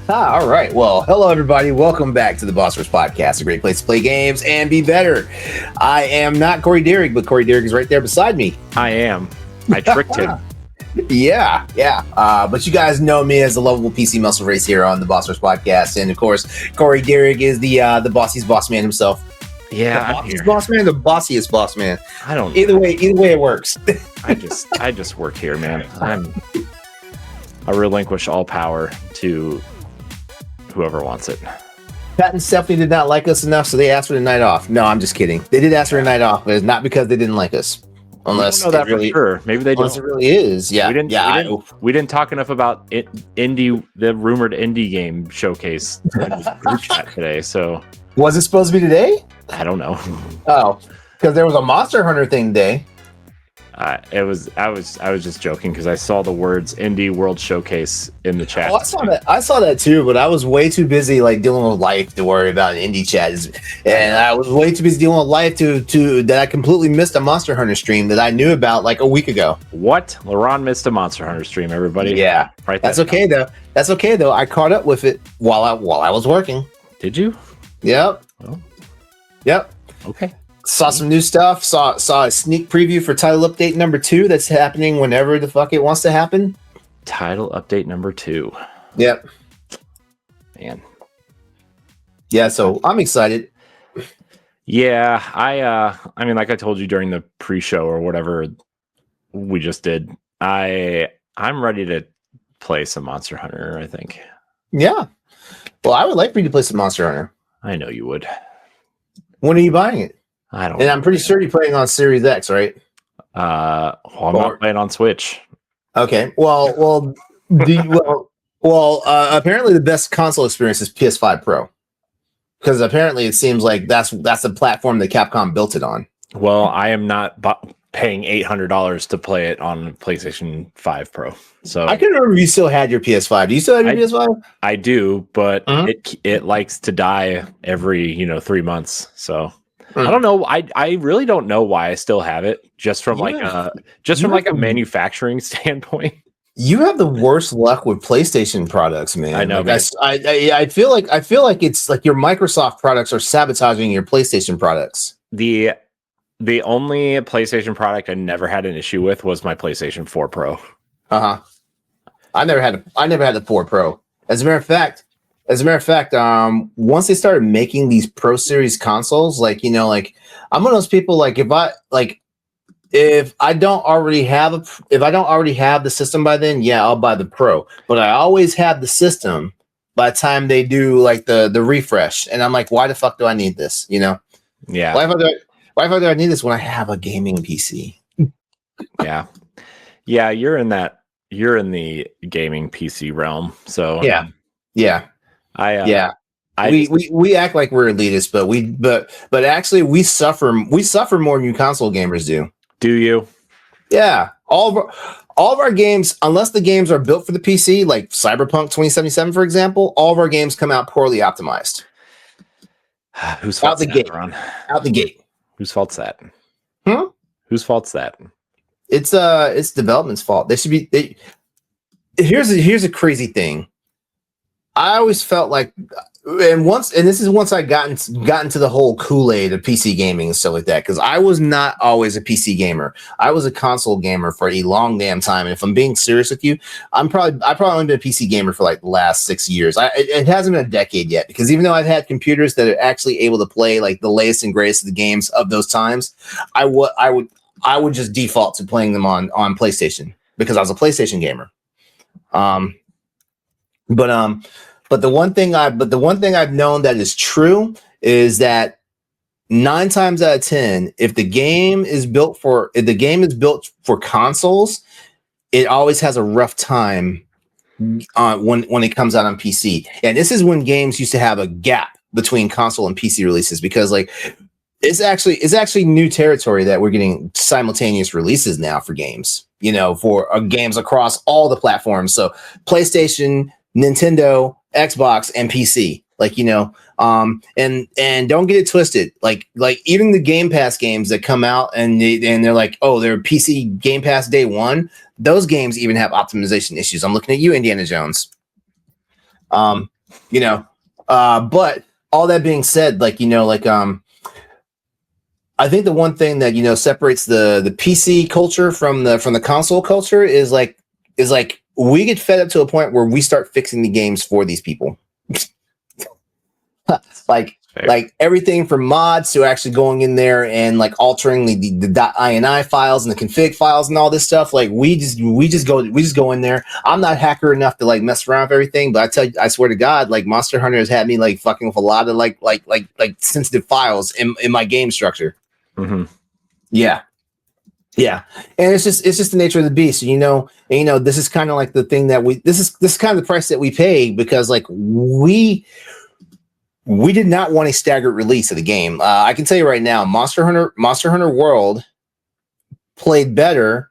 All right. Well, hello, everybody. Welcome back to the Bossers Podcast, a great place to play games and be better. I am not Corey Derrick, but Corey Derrick is right there beside me. I am. I tricked him. Yeah. But you guys know me as the lovable PC muscle race here on the Bossers Podcast. And of course, Corey Derrick is the bossy's boss man himself. Yeah. The boss man, the bossiest boss man. I don't Either way it works. I just work here, man. I relinquish all power to whoever wants it. Pat and Stephanie did not like us enough, so they asked for the night off. No, I'm just kidding. They did ask for a night off, but it's not because they didn't like us. Unless I don't know that really, for sure. Maybe they don't. Unless it really is. Yeah. We didn't talk enough about the rumored indie game showcase in the group chat today. So was it supposed to be today? I don't know. Oh, because there was a Monster Hunter thing today. I was just joking because I saw the words Indie World Showcase in the chat. Oh, I saw that too, but I was way too busy dealing with life to worry about indie chat. And I was way too busy dealing with life to that I completely missed a Monster Hunter stream that I knew about a week ago. What? LeRon missed a Monster Hunter stream, everybody. Yeah. Right. That's okay though. That's okay though. I caught up with it while I was working. Did you? Yep. Oh. Yep. Okay. Saw some new stuff. Saw a sneak preview for title update number 2 that's happening whenever the fuck it wants to happen. Title update number 2. Yep. Man. Yeah, so I'm excited. Yeah, I mean, like I told you during the pre-show or whatever we just did, I'm ready to play some Monster Hunter, I think. Yeah. Well, I would like for you to play some Monster Hunter. I know you would. When are you buying it? I don't know. And I'm pretty sure you're playing on Series X, right? I'm not playing on Switch. Okay. Well, apparently the best console experience is PS5 Pro. Because apparently it seems like that's the platform that Capcom built it on. Well, I am not paying $800 to play it on PlayStation 5 Pro. So I can remember you still had your PS5. Do you still have your PS5? I do, but it likes to die every 3 months. So I don't know. I really don't know why I still have it. Just from a manufacturing standpoint. You have the worst luck with PlayStation products, man. I know. I feel like it's like your Microsoft products are sabotaging your PlayStation products. The only PlayStation product I never had an issue with was my PlayStation 4 Pro. I never had the 4 Pro. As a matter of fact, once they started making these Pro Series consoles, I'm one of those people. If I don't already have the system by then, yeah, I'll buy the Pro. But I always have the system by the time they do the refresh, and I'm like, why the fuck do I need this? Yeah. Why do I need this when I have a gaming PC? Yeah. You're in the gaming PC realm. So yeah. We act like we're elitist, but actually we suffer more than you console gamers do. Do you? Yeah. All of our games, unless the games are built for the PC, like Cyberpunk 2077, for example, all of our games come out poorly optimized. Whose fault's that, Ron? Out the gate. Whose fault's that? Whose fault's that? It's development's fault. They should be. Here's a crazy thing. I always felt like, and this is once I got into the whole Kool-Aid of PC gaming and stuff like that, because I was not always a PC gamer. I was a console gamer for a long damn time. And if I'm being serious with you, I've probably only been a PC gamer for the last 6 years. It hasn't been a decade yet, because even though I've had computers that are actually able to play the latest and greatest of the games of those times, I would just default to playing them on PlayStation because I was a PlayStation gamer. But the one thing I've known that is true is that 9 times out of 10, if the game is built for consoles, it always has a rough time when it comes out on PC. And this is when games used to have a gap between console and PC releases, because it's actually new territory that we're getting simultaneous releases now for games. for games across all the platforms. So PlayStation, Nintendo, Xbox, and PC. And don't get it twisted. Like even the Game Pass games that come out and they're like, oh, they're PC Game Pass day one. Those games even have optimization issues. I'm looking at you, Indiana Jones. But all that being said, I think the one thing that separates the PC culture from the console culture is we get fed up to a point where we start fixing the games for these people. like everything from mods to actually going in there and altering the .ini files and the config files and all this stuff. We just go in there. I'm not hacker enough to mess around with everything, but I swear to God, Monster Hunter has had me fucking with a lot of sensitive files in my game structure. Mm-hmm. Yeah, and it's just the nature of the beast. This is kind of the thing that this is kind of the price that we pay because we did not want a staggered release of the game. I can tell you right now, Monster Hunter World played better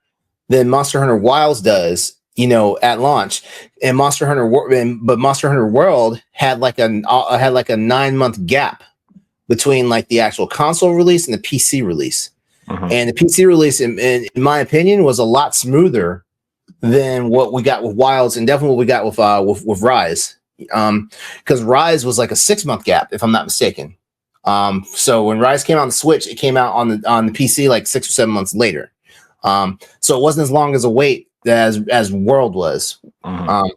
than Monster Hunter Wilds does, at launch. And Monster Hunter World had a 9-month gap between the actual console release and the PC release. Uh-huh. And the PC release, in my opinion, was a lot smoother than what we got with Wilds and definitely what we got with Rise. Because Rise was a 6-month gap, if I'm not mistaken. So when Rise came out on the Switch, it came out on the PC 6 or 7 months later. So it wasn't as long as a wait as World was. Uh-huh.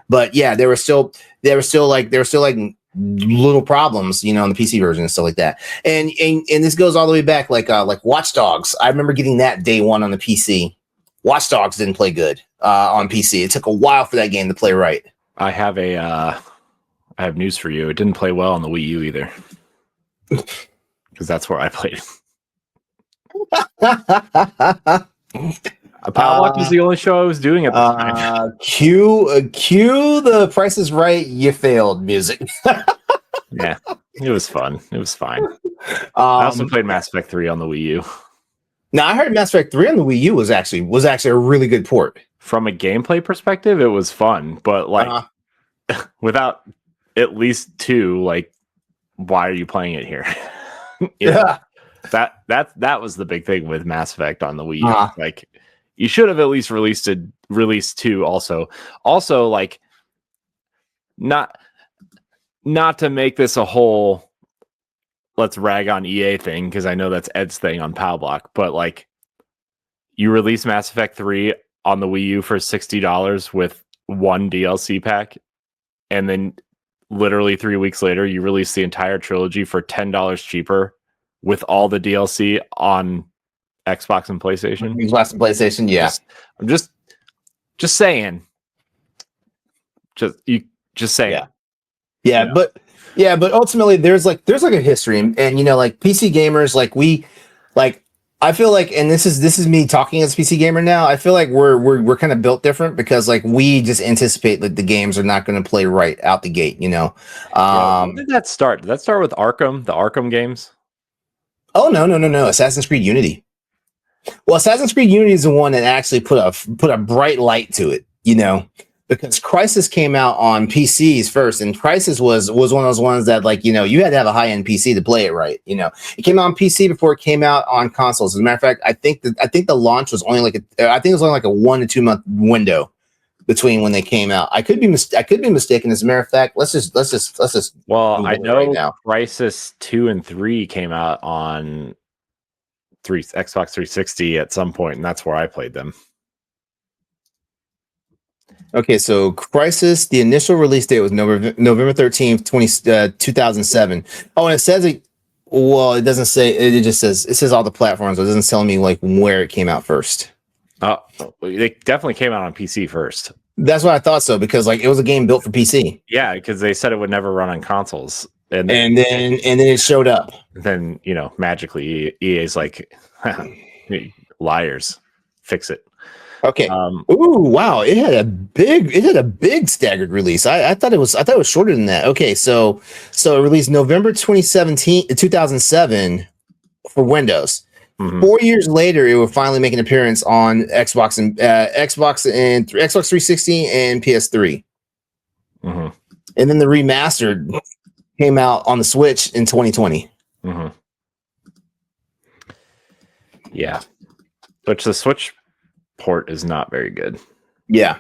But yeah, there were still little problems, in the PC version and stuff like that. And this goes all the way back, like Watch Dogs. I remember getting that day one on the PC. Watch Dogs didn't play good on PC. It took a while for that game to play right. I have news for you. It didn't play well on the Wii U either, because that's where I played it. Padlock was the only show I was doing at the time. Cue the Price is Right, you failed music. Yeah, it was fun. It was fine. I also played Mass Effect 3 on the Wii U. Now I heard Mass Effect 3 on the Wii U was actually a really good port. From a gameplay perspective, it was fun, but without at least 2, why are you playing it here? Yeah. That was the big thing with Mass Effect on the Wii U. You should have at least released 2 also. Also, not to make this a whole let's rag on EA thing, because I know that's Ed's thing on Palblock, but you release Mass Effect 3 on the Wii U for $60 with 1 DLC pack, and then literally 3 weeks later you release the entire trilogy for $10 cheaper with all the DLC on Xbox and PlayStation. Xbox and PlayStation, yeah. I'm just saying. Just saying. Yeah. But ultimately there's a history, and PC gamers, I feel and this is me talking as a PC gamer now. I feel we're kind of built different because we just anticipate that the games are not going to play right out the gate. When did that start? Did that start with Arkham, the Arkham games? Oh no! Assassin's Creed Unity. Well, Assassin's Creed Unity is the one that actually put a bright light to it. Because Crysis came out on PCs first, and Crysis was one of those ones that you had to have a high-end PC to play it right. It came out on PC before it came out on consoles. As a matter of fact, I think the launch was only a 1 to 2 month window between when they came out. I could be mistaken. As a matter of fact, let's just well, I know right now. Crysis 2 and 3 came out on Xbox 360 at some point, and that's where I played them. Okay, so Crysis, the initial release date was November 13th, 2007. Oh, and it says it doesn't say, it just says all the platforms. It doesn't tell me where it came out first. It definitely came out on PC first. That's what I thought so, because it was a game built for PC. Yeah, because they said it would never run on consoles. And then it showed up. Then, magically EA's liars, fix it. Okay. Ooh, wow! It had a big staggered release. I thought it was shorter than that. Okay, so it released November 2007 for Windows. Mm-hmm. 4 years later, it will finally make an appearance on Xbox and Xbox 360 and PS3. Mm-hmm. And then the remastered came out on the Switch in 2020. Mm-hmm. Yeah, which the Switch port is not very good. Yeah.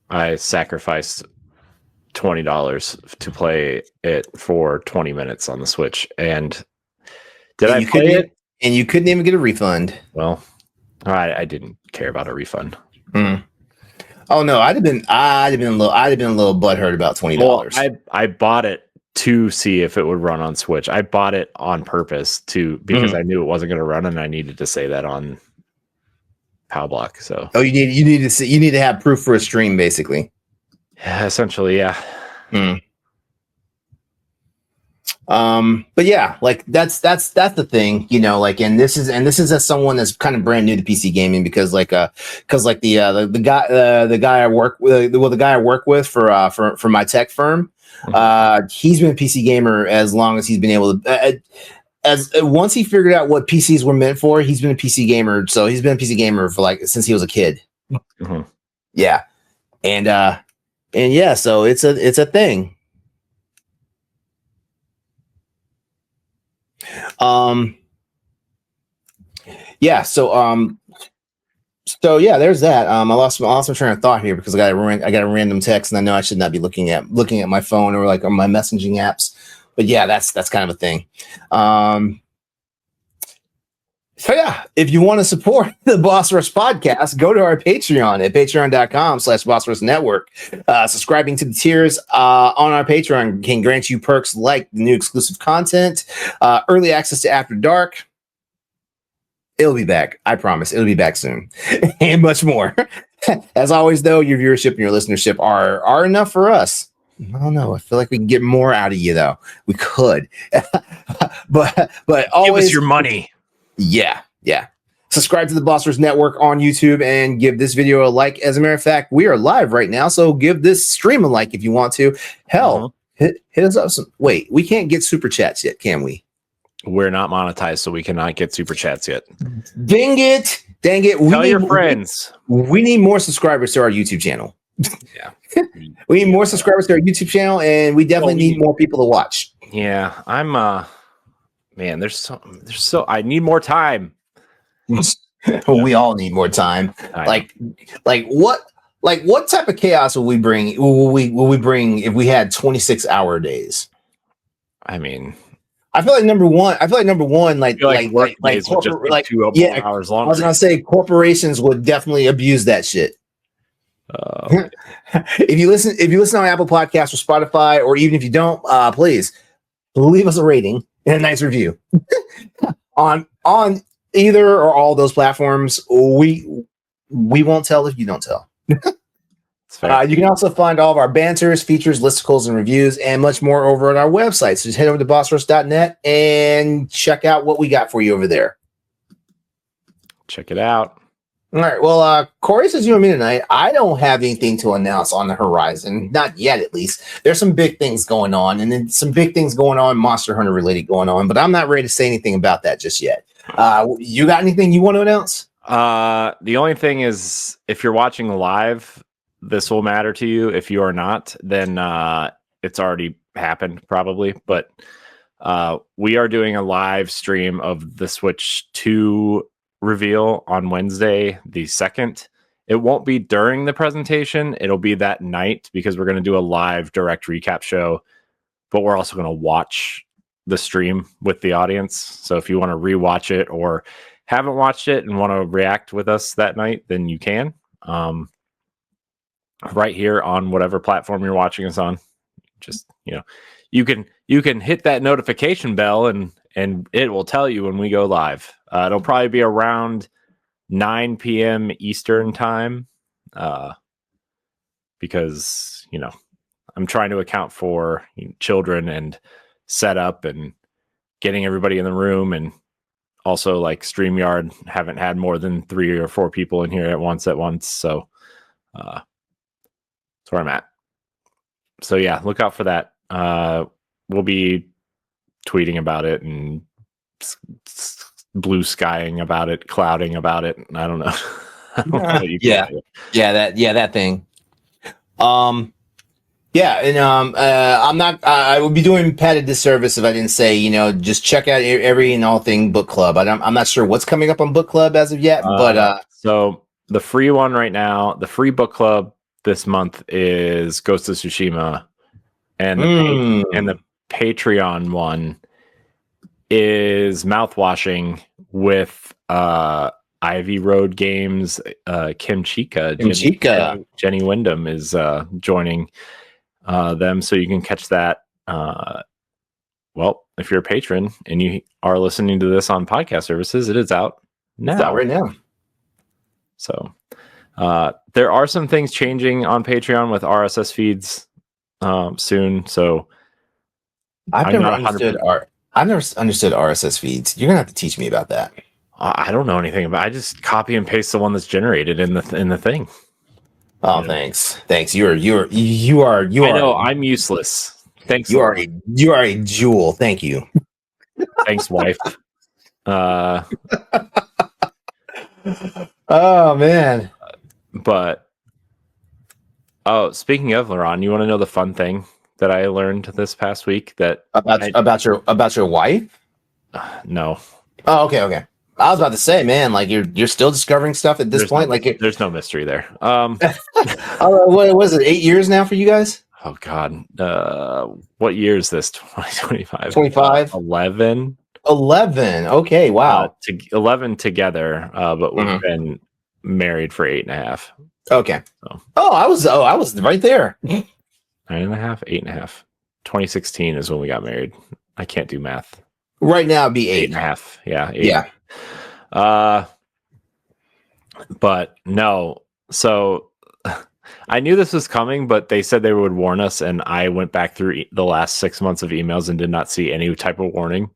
I sacrificed $20 to play it for 20 minutes on the Switch, and I play it? And you couldn't even get a refund. Well, I didn't care about a refund. Mm. Oh no, I'd have been a little butthurt about $20. Well, I bought it to see if it would run on Switch. I bought it on purpose because I knew it wasn't going to run, and I needed to say that on Powblock. So you need to have proof for a stream, basically. Yeah, essentially, yeah. But yeah, like that's the thing, you know, like, and this is as someone that's kind of brand new to PC gaming, because the guy I work with for my tech firm, he's been a PC gamer as long as he's been able to, once he figured out what PCs were meant for, he's been a PC gamer. So he's been a PC gamer for like since he was a kid. Mm-hmm. Yeah. And yeah, so it's a thing. Yeah, so yeah, there's that. I lost my train of thought here because I got a random text, and I know I should not be looking at my phone or like on my messaging apps. But yeah, that's kind of a thing. So yeah, if you want to support the Boss Rush podcast, go to our Patreon at patreon.com/Boss Network. Subscribing to the tiers on our Patreon can grant you perks like the new exclusive content, early access to After Dark. It'll be back. I promise. It'll be back soon. And much more. As always, though, your viewership and your listenership are enough for us. I don't know. I feel like we can get more out of you, though. We could. but always give us your money. Yeah. Subscribe to the Boss Rush Network on YouTube and give this video a like. As a matter of fact, we are live right now, so give this stream a like if you want to. Hell, hit us up. Wait, we can't get super chats yet, can we? We're not monetized, so we cannot get super chats yet. Dang it. Tell your friends. We need more subscribers to our YouTube channel. Yeah. We need more subscribers to our YouTube channel, and we definitely need more people to watch. Yeah, I'm man, there's so I need more time. We all need more time. Like what type of chaos will we bring if we had 26-hour days? I mean, I feel like number one, like corporate, 2 hours long. I was gonna say corporations would definitely abuse that shit. If you listen on Apple Podcasts or Spotify, or even if you don't, please leave us a rating and a nice review on either or all those platforms. We won't tell if you don't tell. You can also find all of our banters, features, listicles, and reviews, and much more over at our website. So just head over to bossrush.net and check out what we got for you over there. Check it out. All right. Well, Corey says you and me tonight. I don't have anything to announce on the horizon, not yet, at least. There's some big things going on, and then some big things going on, Monster Hunter related going on. But I'm not ready to say anything about that just yet. You got anything you want to announce? The only thing is, if you're watching live, this will matter to you. If you are not, then it's already happened probably. But we are doing a live stream of the Switch 2 reveal on Wednesday the 2nd. It won't be during the presentation. It'll be that night, because we're going to do a live direct recap show, but we're also going to watch the stream with the audience. So if you want to rewatch it or haven't watched it and want to react with us that night, then you can. Right here on whatever platform you're watching us on. Just, you can hit that notification bell and it will tell you when we go live. It'll probably be around 9 p.m. Eastern time, because I'm trying to account for children and setup and getting everybody in the room, and also like StreamYard haven't had more than 3 or 4 people in here at once. So that's where I'm at. So yeah, look out for that. We'll be tweeting about it and blue skying about it, clouding about it. I don't know. I don't know what you call it. That thing. Yeah, and I'm not. I would be doing Pat a disservice if I didn't say, just check out every and all thing book club. I'm not sure what's coming up on book club as of yet, but so the free one right now, the free book club this month is Ghost of Tsushima, and the Patreon one is Mouthwashing with Ivy Road Games. Kim Chica. Jenny Wyndham is joining them, so you can catch that. Well, if you're a patron and you are listening to this on podcast services, it is out now. It's out right now. So there are some things changing on Patreon with RSS feeds soon. So I've never understood RSS feeds. You're gonna have to teach me about that. I don't know anything about. I just copy and paste the one that's generated in the thing. Oh, thanks. You are. I know I'm useless. Thanks. You are a jewel. Thank you. Thanks, wife. Oh man. But speaking of LeRon, you want to know the fun thing that I learned this past week? That about your wife? No. Oh, okay. I was about to say, man, like you're still discovering stuff at this point. There's no mystery there. What was it? 8 years now for you guys? Oh God. What year is this? 2025. 25. 11. 11. Okay. Wow. 11 together. But we've been married for 8.5. Okay. So. I was right there. 9.5, 8.5. 2016 is when we got married. I can't do math. Right now it'd be 8.5. Yeah. 8. Yeah. But no. So I knew this was coming, but they said they would warn us, and I went back through the last 6 months of emails and did not see any type of warning.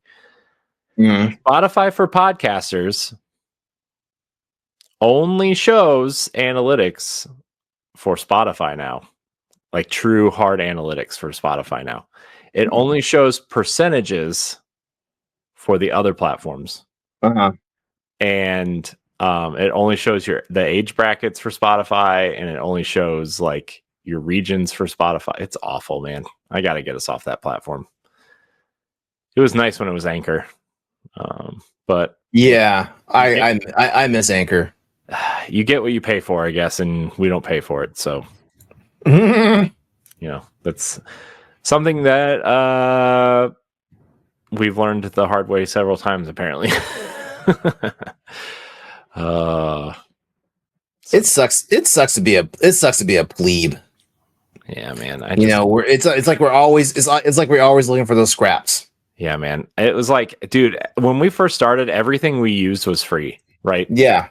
Spotify for podcasters only shows analytics for Spotify now, like true hard analytics for Spotify now. It only shows percentages for the other platforms. And it only shows the age brackets for Spotify, and it only shows like your regions for Spotify. It's awful, man. I got to get us off that platform. It was nice when it was Anchor. But yeah, I miss Anchor. You get what you pay for, I guess, and we don't pay for it. So, that's something that we've learned the hard way several times, apparently. It sucks. It sucks to be a plebe. Yeah, man. It's like we're always looking for those scraps. Yeah, man. It was like, dude, when we first started, everything we used was free, right? Yeah.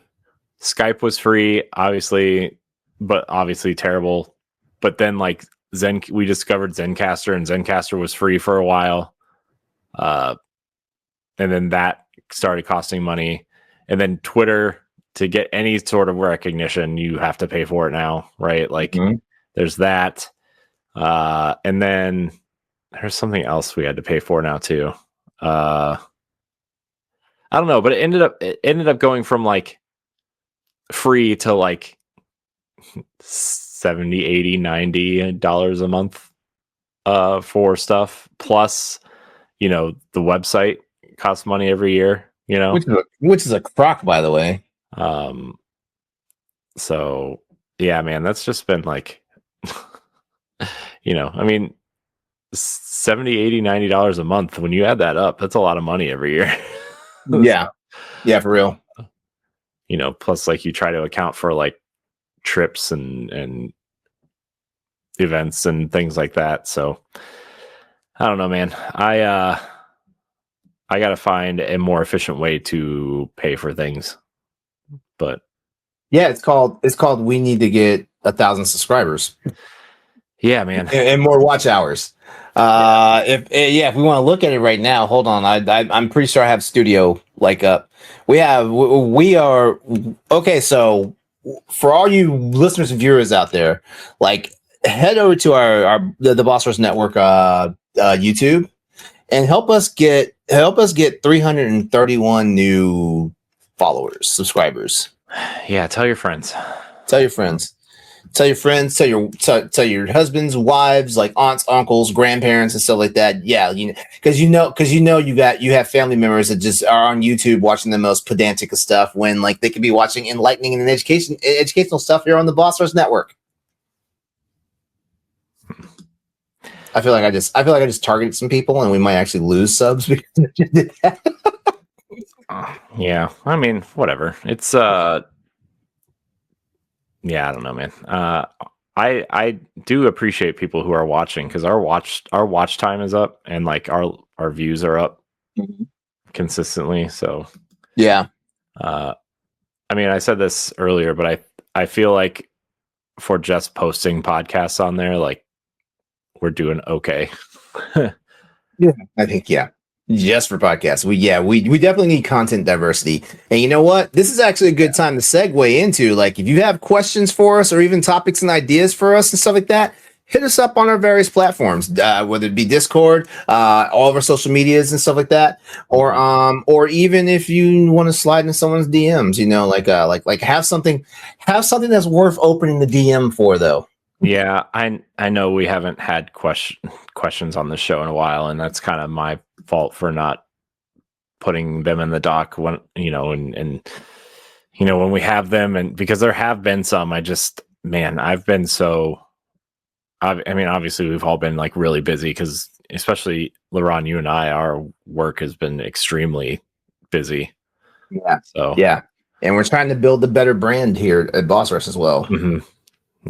Skype was free, obviously, but obviously terrible. But then like we discovered Zencaster, and Zencaster was free for a while. And then that started costing money. And then Twitter, to get any sort of recognition, you have to pay for it now, right? Like there's that. And then there's something else we had to pay for now too. I don't know, but it ended up going from like free to like $70, $80, $90 a month for stuff. Plus, the website costs money every year, which is a crock, by the way. So yeah, man, that's just been like, I mean, $70, $80, $90 a month. When you add that up, that's a lot of money every year. Yeah, for real. Plus like you try to account for like trips and events and things like that. So I don't know, man. I got to find a more efficient way to pay for things. But yeah, it's called we need to get 1,000 subscribers. Yeah, man. And more watch hours. If we want to look at it right now, hold on. I'm pretty sure I have Studio like up. We are okay. So for all you listeners and viewers out there, like head over to the Boss Rush Network YouTube, and help us get 331 new followers, subscribers. Yeah, tell your friends. Tell your friends. Tell your friends, tell your husbands, wives, like aunts, uncles, grandparents, and stuff like that. Yeah, because you have family members that just are on YouTube watching the most pedantic of stuff when like they could be watching enlightening and educational stuff here on the Boss Rush Network. I feel like I just targeted some people and we might actually lose subs because I just did that. Yeah, I mean, whatever. It's yeah, I don't know, man. I do appreciate people who are watching because our watch time is up and like our views are up consistently. So yeah. I mean, I said this earlier, but I feel like for just posting podcasts on there, like we're doing okay. Yeah, I think just for podcasts. We definitely need content diversity. And you know what? This is actually a good time to segue into like if you have questions for us or even topics and ideas for us and stuff like that, hit us up on our various platforms, whether it be Discord, all of our social medias and stuff like that, or even if you want to slide into someone's DMs, like have something that's worth opening the DM for though. Yeah, I know we haven't had questions on the show in a while, and that's kind of my fault for not putting them in the doc when and when we have them, and because there have been some. I've been so. I mean, obviously we've all been like really busy because, especially LeRon, you and I, our work has been extremely busy. Yeah. So yeah, and we're trying to build a better brand here at Boss Rush as well. Mm-hmm.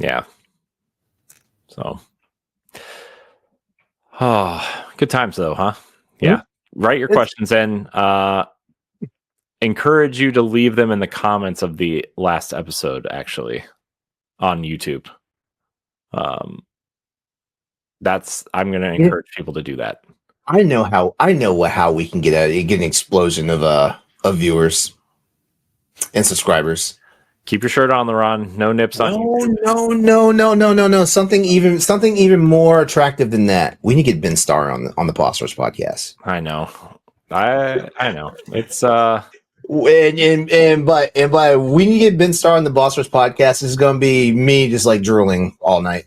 Yeah. So, good times though, huh? Yeah. Mm-hmm. Write your questions in. Encourage you to leave them in the comments of the last episode, actually, on YouTube. I'm going to encourage people to do that. I know how we can get an explosion of viewers and subscribers. Keep your shirt on, LeRon. No nips on you. No. Something even more attractive than that. We need to get Ben Starr on the Boss Rush podcast. I know. I know. It's but we need to get Ben Starr on the Boss Rush podcast. This is going to be me just like drooling all night.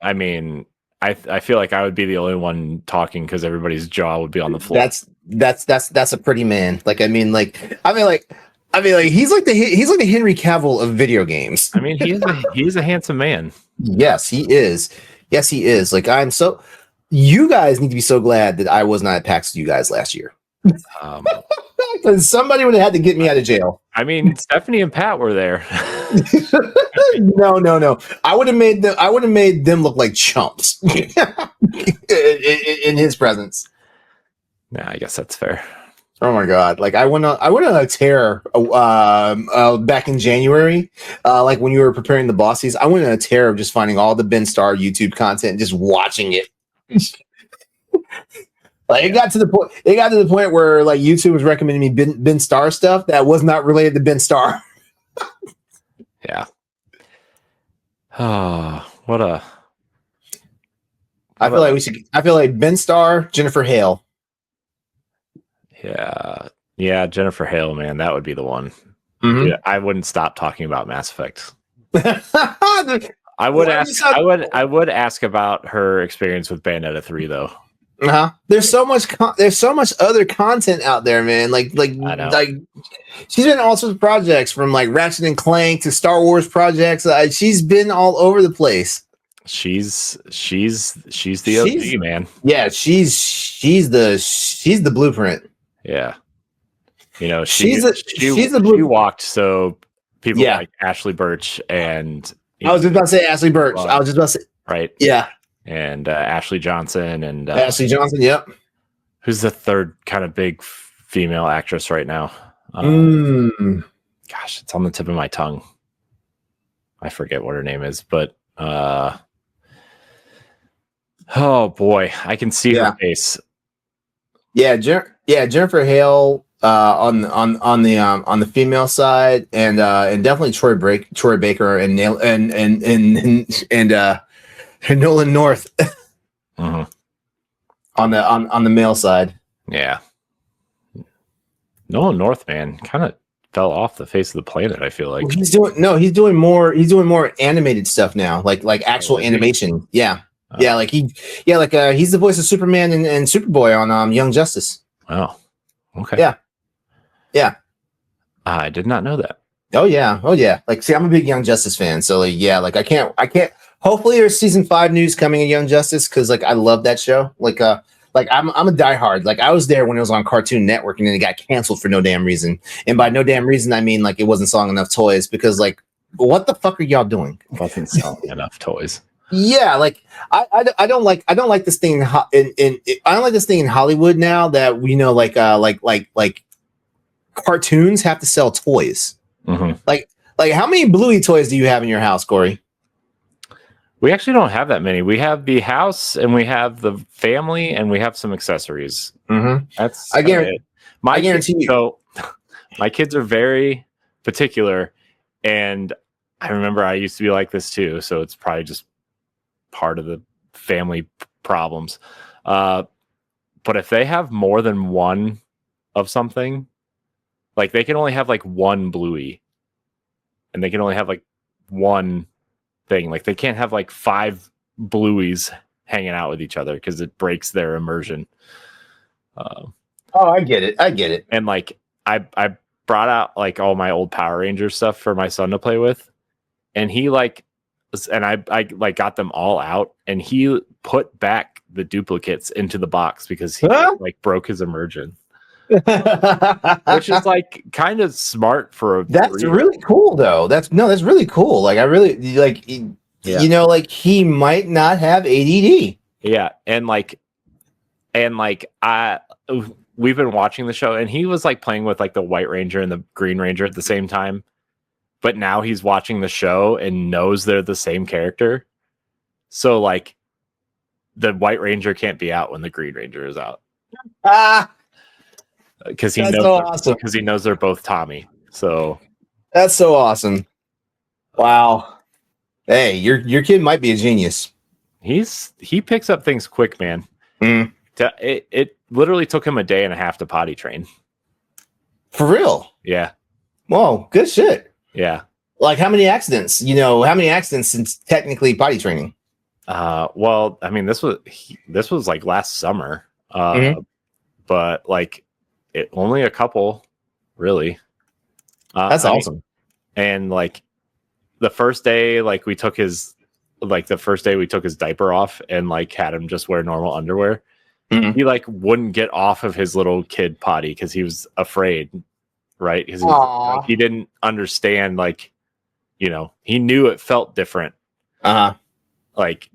I mean, I feel like I would be the only one talking because everybody's jaw would be on the floor. That's a pretty man. Like he's like the Henry Cavill of video games. I mean, he's a handsome man. Yes, he is. Like you guys need to be so glad that I was not at PAX with you guys last year. Because somebody would have had to get me out of jail. I mean, Stephanie and Pat were there. No. I would have made them look like chumps in his presence. Yeah, I guess that's fair. Oh my god! Like I went on a tear back in January, like when you were preparing the Bossies. I went on a tear of just finding all the Ben Starr YouTube content and just watching it. Like it got to the point where like YouTube was recommending me Ben Starr stuff that was not related to Ben Starr. Yeah. Oh, what a! I feel like Ben Starr, Jennifer Hale. Yeah, Jennifer Hale, man, that would be the one. Mm-hmm. Dude, I wouldn't stop talking about Mass Effect. I would ask about her experience with Bayonetta 3 though. There's so much other content out there, man. Like she's been in all sorts of projects from like Ratchet and Clank to Star Wars projects. She's been all over the place. She's the OG, man. Yeah, she's the blueprint. Yeah, she walked so people like Ashley Birch and I was just about to say Ashley Birch. Right. Yeah, and Ashley Johnson and Ashley Johnson. Yep. Who's the third kind of big female actress right now? Gosh, it's on the tip of my tongue. I forget what her name is, but oh boy, I can see her face. Yeah, Jennifer Hale on the female side, and definitely Troy Baker and Nolan North. Mm-hmm. on the male side. Yeah. Nolan North, man, kind of fell off the face of the planet. I feel like He's doing more animated stuff now, like actual animation. Yeah, he's the voice of Superman and Superboy on Young Justice. Wow. Okay. Yeah. I did not know that. Oh yeah. Like, see, I'm a big Young Justice fan, so like, yeah, like I can't. Hopefully, there's season 5 news coming in Young Justice because like I love that show. Like I'm a diehard. Like I was there when it was on Cartoon Network, and then it got canceled for no damn reason. And by no damn reason, I mean like it wasn't selling enough toys. Because like, what the fuck are y'all doing? Wasn't selling enough toys. Yeah, like I don't like this thing I don't like this thing in Hollywood now that we know like cartoons have to sell toys. Mm-hmm. Like how many Bluey toys do you have in your house, Corey? We actually don't have that many. We have the house, and we have the family, and we have some accessories. Mm-hmm. That's I guarantee you. So my kids are very particular, and I remember I used to be like this too. So it's probably just part of the family problems. But if they have more than one of something, like they can only have like one Bluey, and they can only have like one thing. Like they can't have like 5 Blueys hanging out with each other because it breaks their immersion. I get it. And like I brought out like all my old Power Rangers stuff for my son to play with, and he like, and I like got them all out, and he put back the duplicates into the box because he like broke his immersion. Which is like kind of smart for a that's really cool though. That's really cool. Like I really like you know, like he might not have ADD. Yeah, and we've been watching the show, and he was like playing with like the White Ranger and the Green Ranger at the same time, but now he's watching the show and knows they're the same character. So like the White Ranger can't be out when the Green Ranger is out. Because he knows they're both Tommy. So that's so awesome. Wow. Hey, your kid might be a genius. He picks up things quick, man. Mm. It literally took him a day and a half to potty train. For real? Yeah. Whoa, good shit. Yeah. Like how many accidents since technically potty training? Well, I mean, this was like last summer. But like only a couple, really. That's awesome. And like the first day, like we took his diaper off and like had him just wear normal underwear. Mm-hmm. He like wouldn't get off of his little kid potty because he was afraid, right? Because he didn't understand, like, you know, he knew it felt different. Like,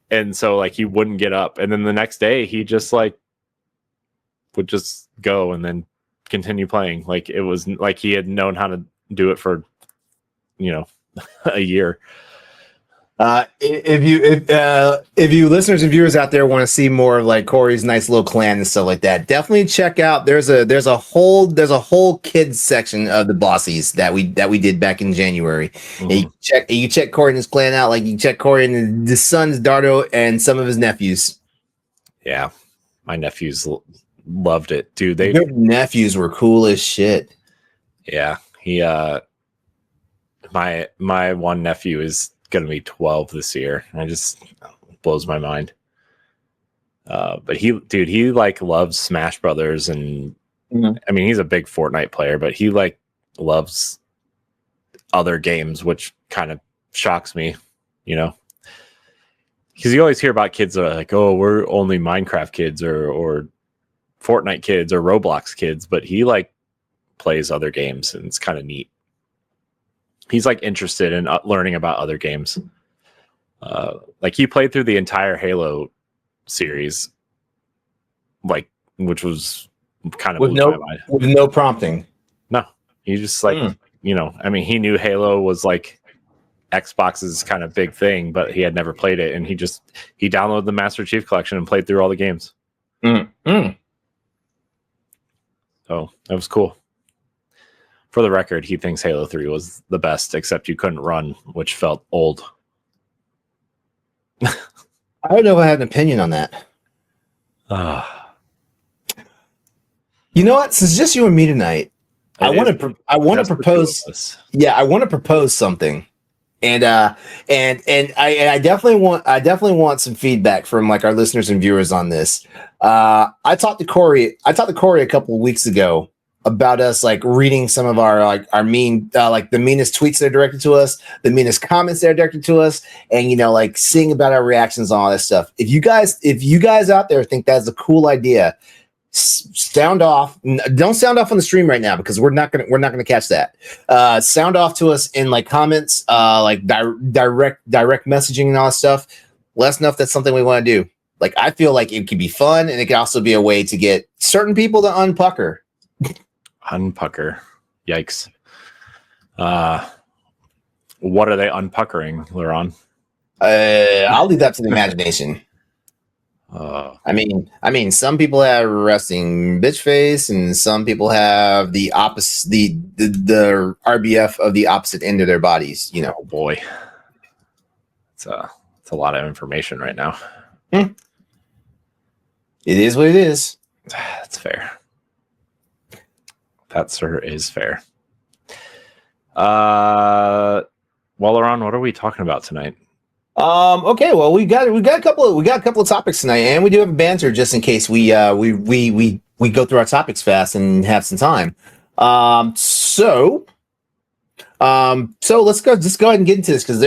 and so like he wouldn't get up, and then the next day he just like would just go and then continue playing. Like it was like he had known how to do it for, you know, a year. If you listeners and viewers out there want to see more of like Corey's nice little clan and stuff like that, definitely check out. There's a whole kids section of the Bossies that we did back in January. Mm-hmm. You check Corey and his clan out. Like you check Corey and his sons Dardo and some of his nephews. Yeah, my nephews loved it, dude. Your nephews were cool as shit. Yeah, he my one nephew is gonna be 12 this year. I just blows my mind. But he like loves Smash Brothers, and mm-hmm. I mean he's a big Fortnite player, but he like loves other games, which kind of shocks me, you know, because you always hear about kids that are like, oh, we're only Minecraft kids or Fortnite kids or Roblox kids, but he like plays other games, and it's kind of neat. He's like interested in learning about other games. Like he played through the entire Halo series, like, which was kind of with no prompting. No, he just like, you know, I mean, he knew Halo was like Xbox's kind of big thing, but he had never played it, and he downloaded the Master Chief Collection and played through all the games. So that was cool. For the record, he thinks Halo 3 was the best, except you couldn't run, which felt old. I don't know if I have an opinion on that. You know what? Since it's just you and me tonight, I want to propose. Yeah, I want to propose something. And I definitely want some feedback from like our listeners and viewers on this. I talked to Corey a couple of weeks ago about us like reading some of our mean like the meanest tweets that are directed to us, the meanest comments that are directed to us, and like seeing about our reactions on all that stuff. If you guys out there think that's a cool idea, sound off. Don't sound off on the stream right now because we're not gonna catch that. Sound off to us in like comments, like direct messaging and all that stuff. Let us know if that's something we want to do. Like I feel like it could be fun, and it could also be a way to get certain people to unpucker. Unpucker. Yikes. What are they unpuckering, LeRon? I'll leave that to the imagination. I mean, some people have resting bitch face, and some people have the opposite, the RBF of the opposite end of their bodies. Oh boy, it's a lot of information right now. It is what it is. That's fair. That, sir, is fair. Well, LeRon, what are we talking about tonight? Okay, well we got a couple of topics tonight, and we do have a banter just in case we go through our topics fast and have some time. So let's go ahead and get into this because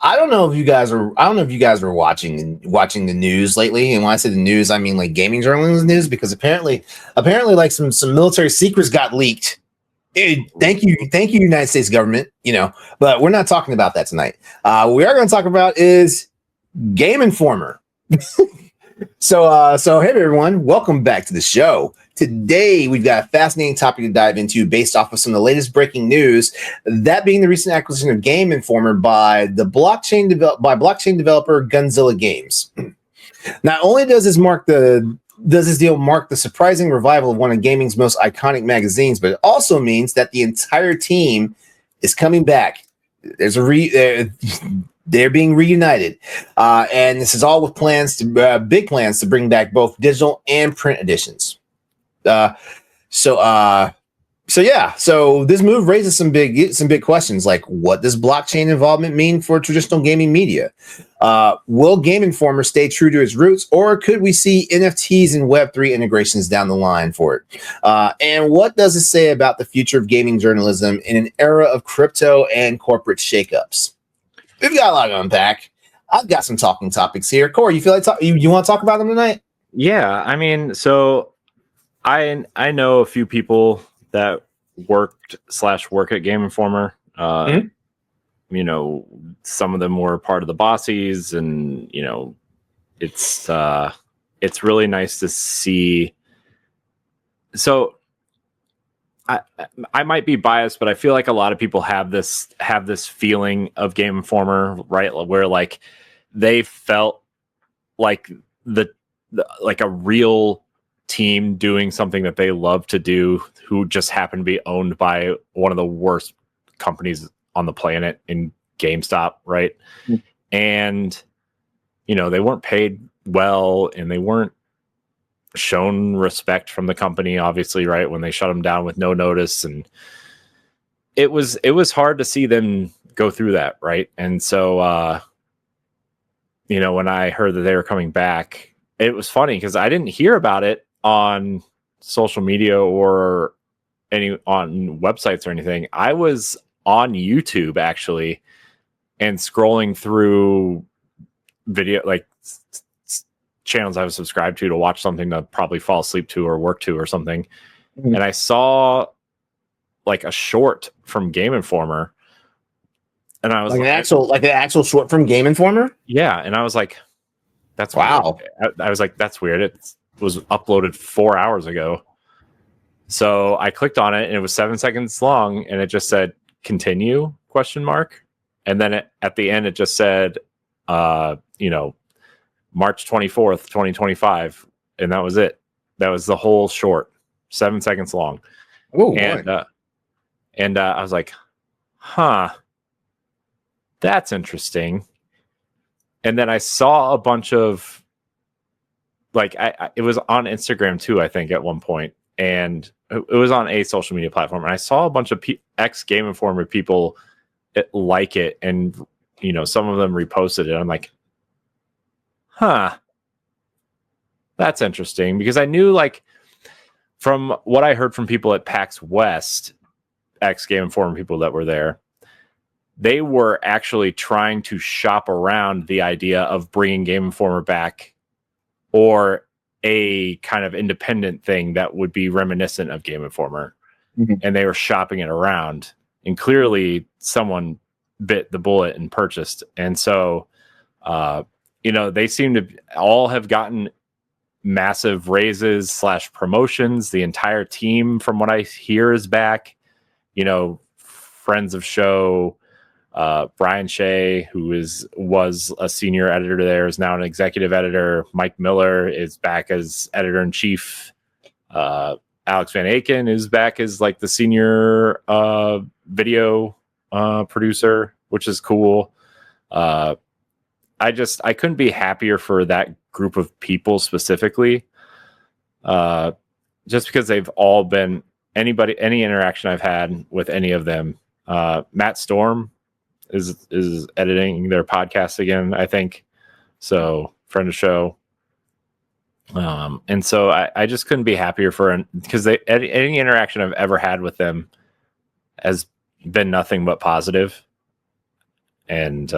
I don't know if you guys are watching the news lately, and when I say the news, I mean like gaming journalism news, because apparently like some military secrets got leaked. Thank you, United States government. But we're not talking about that tonight. We are going to talk about is Game Informer. So hey everyone, welcome back to the show. Today we've got a fascinating topic to dive into based off of some of the latest breaking news. That being the recent acquisition of Game Informer by blockchain developer Gunzilla Games. Not only does this deal mark the surprising revival of one of gaming's most iconic magazines, but it also means that the entire team is coming back. There's they're being reunited, and this is all with big plans to bring back both digital and print editions. So this move raises some big questions, like what does blockchain involvement mean for traditional gaming media? Will Game Informer stay true to its roots, or could we see NFTs and Web3 integrations down the line for it? And what does it say about the future of gaming journalism in an era of crypto and corporate shakeups? We've got a lot to unpack. I've got some talking topics here. Corey, you feel like you want to talk about them tonight? Yeah, I mean, so I know a few people that work at Game Informer. Some of them were part of the bossies, and it's really nice to see. So I might be biased, but I feel like a lot of people have this feeling of Game Informer, right? Where like they felt like like a real team doing something that they love to do, who just happened to be owned by one of the worst companies on the planet in GameStop, right? Mm-hmm. And they weren't paid well, and they weren't shown respect from the company, obviously, right? When they shut them down with no notice, and it was hard to see them go through that, right? And so when I heard that they were coming back, it was funny because I didn't hear about it on social media or on websites or anything. I was on YouTube actually and scrolling through video, like channels I was subscribed to watch something to probably fall asleep to or work to or something. Mm-hmm. And I saw like a short from Game Informer, and I was like an actual short from Game Informer. Yeah. And I was like, that's wow. Weird. I was like, that's weird. It was uploaded 4 hours ago. So I clicked on it, and it was 7 seconds long, and it just said continue ? And then at the end it just said March 24th, 2025, and that was it. That was the whole short, 7 seconds long. Oh, and I was like, huh, that's interesting. And then I saw a bunch of like it was on Instagram too, I think, at one point, and it was on a social media platform, and I saw a bunch of ex Game Informer people like it, and some of them reposted it. I'm like, huh, that's interesting, because I knew, like, from what I heard from people at PAX West, ex Game Informer people that were there, they were actually trying to shop around the idea of bringing Game Informer back, or a kind of independent thing that would be reminiscent of Game Informer. Mm-hmm. And they were shopping it around, and clearly someone bit the bullet and purchased. And so, they seem to all have gotten massive raises / promotions. The entire team, from what I hear, is back. Friends of show, Brian Shea, who was a senior editor there, is now an executive editor. Mike Miller is back as editor-in-chief. Alex Van Aken is back as like the senior video producer, which is cool. I couldn't be happier for that group of people specifically, just because they've all been any interaction I've had with any of them. Matt Storm is editing their podcast again, I think. So, friend of show. And so I just couldn't be happier because any interaction I've ever had with them has been nothing but positive. And,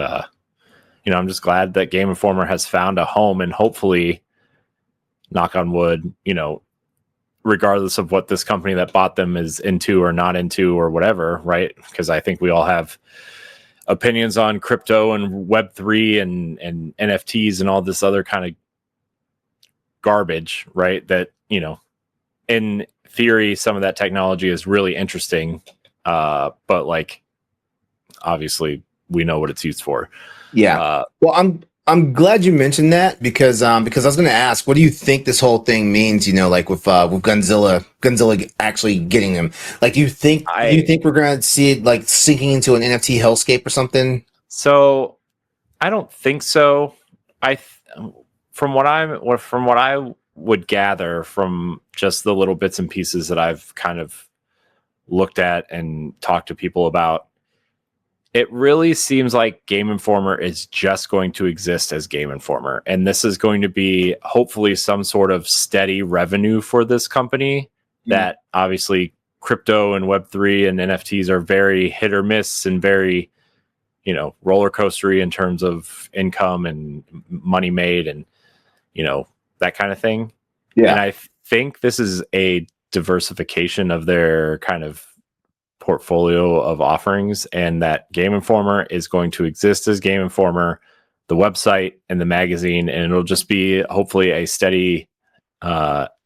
I'm just glad that Game Informer has found a home, and hopefully, knock on wood, regardless of what this company that bought them is into or not into or whatever, right? Because I think we all have opinions on crypto and Web3 and NFTs and all this other kind of garbage, right? That, in theory, some of that technology is really interesting. But like, obviously we know what it's used for. Yeah. Well, I'm glad you mentioned that, because I was going to ask, what do you think this whole thing means? Like with Gunzilla actually getting them. Like, do you think we're going to see it like sinking into an NFT hellscape or something? So, I don't think so. From what I would gather from just the little bits and pieces that I've kind of looked at and talked to people about, it really seems like Game Informer is just going to exist as Game Informer. And this is going to be hopefully some sort of steady revenue for this company. That obviously crypto and Web3 and NFTs are very hit or miss, and very, roller coastery in terms of income and money made, and, that kind of thing. Yeah. And I think this is a diversification of their kind of portfolio of offerings, and that Game Informer is going to exist as Game Informer, the website and the magazine, and it'll just be hopefully a steady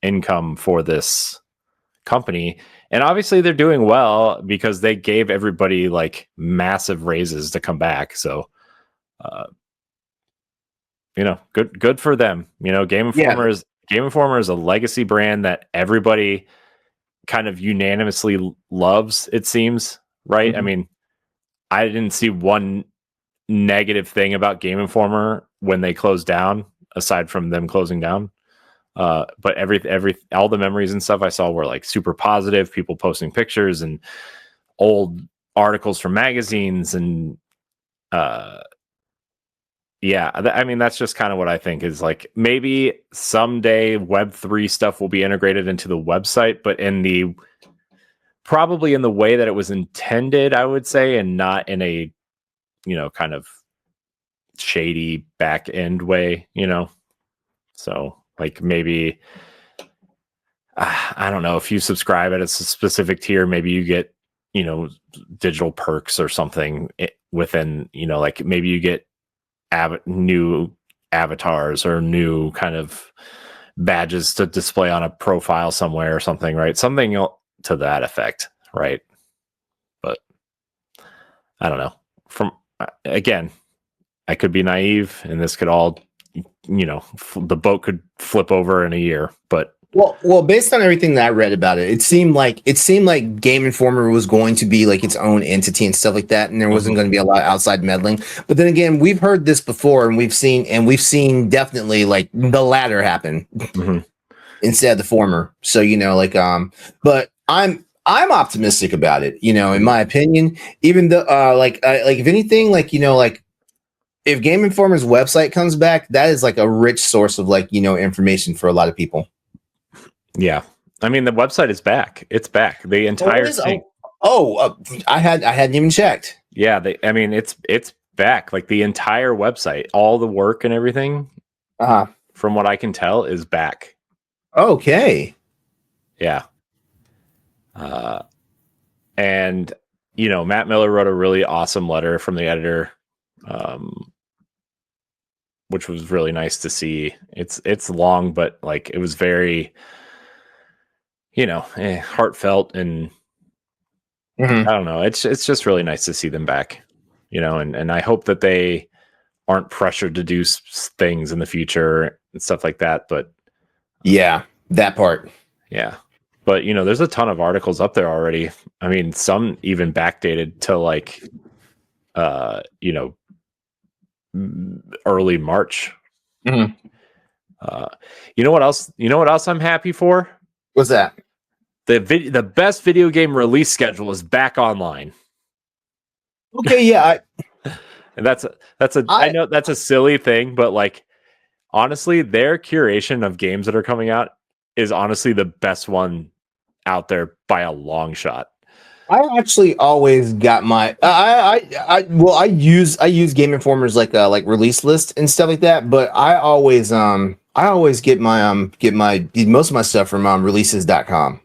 income for this company. And obviously they're doing well because they gave everybody like massive raises to come back. So good for them. Game Informer is a legacy brand that everybody kind of unanimously loves, it seems, right? Mm-hmm. I mean, I didn't see one negative thing about Game Informer when they closed down, aside from them closing down. But all the memories and stuff I saw were like super positive. People posting pictures and old articles from magazines, and I mean, that's just kind of what I think is like, maybe someday Web3 stuff will be integrated into the website, but probably in the way that it was intended, I would say, and not in a, kind of shady back end way, So like, maybe, I don't know, if you subscribe at a specific tier, maybe you get, digital perks or something within, like maybe you get new avatars or new kind of badges to display on a profile somewhere or something, right? Something to that effect, right? But I don't know. Again, I could be naive, and this could all, the boat could flip over in a year, but Well, based on everything that I read about it, it seemed like Game Informer was going to be like its own entity and stuff like that, and there wasn't going to be a lot of outside meddling. But then again, we've heard this before, and we've seen definitely like the latter happen instead of the former. So but I'm optimistic about it. In my opinion, even though like if anything, if Game Informer's website comes back, that is like a rich source of information for a lot of people. Yeah, I mean the website is back. It's back. The entire thing. I hadn't even checked. Yeah, it's back. Like the entire website, all the work and everything. From what I can tell, is back. Okay. Yeah. And Matt Miller wrote a really awesome letter from the editor, which was really nice to see. It's long, but like it was very heartfelt, and I don't know. It's just really nice to see them back, and I hope that they aren't pressured to do things in the future and stuff like that. But yeah, that part. Yeah. But, there's a ton of articles up there already. I mean, some even backdated to like, early March. You know what else? You know what else I'm happy for? What's that? The best video game release schedule is back online. Okay, yeah. And I know that's a silly thing, but like honestly, their curation of games that are coming out is honestly the best one out there by a long shot. I actually always got my I use Game Informer's like release list and stuff like that, but I always get my most of my stuff from releases.com.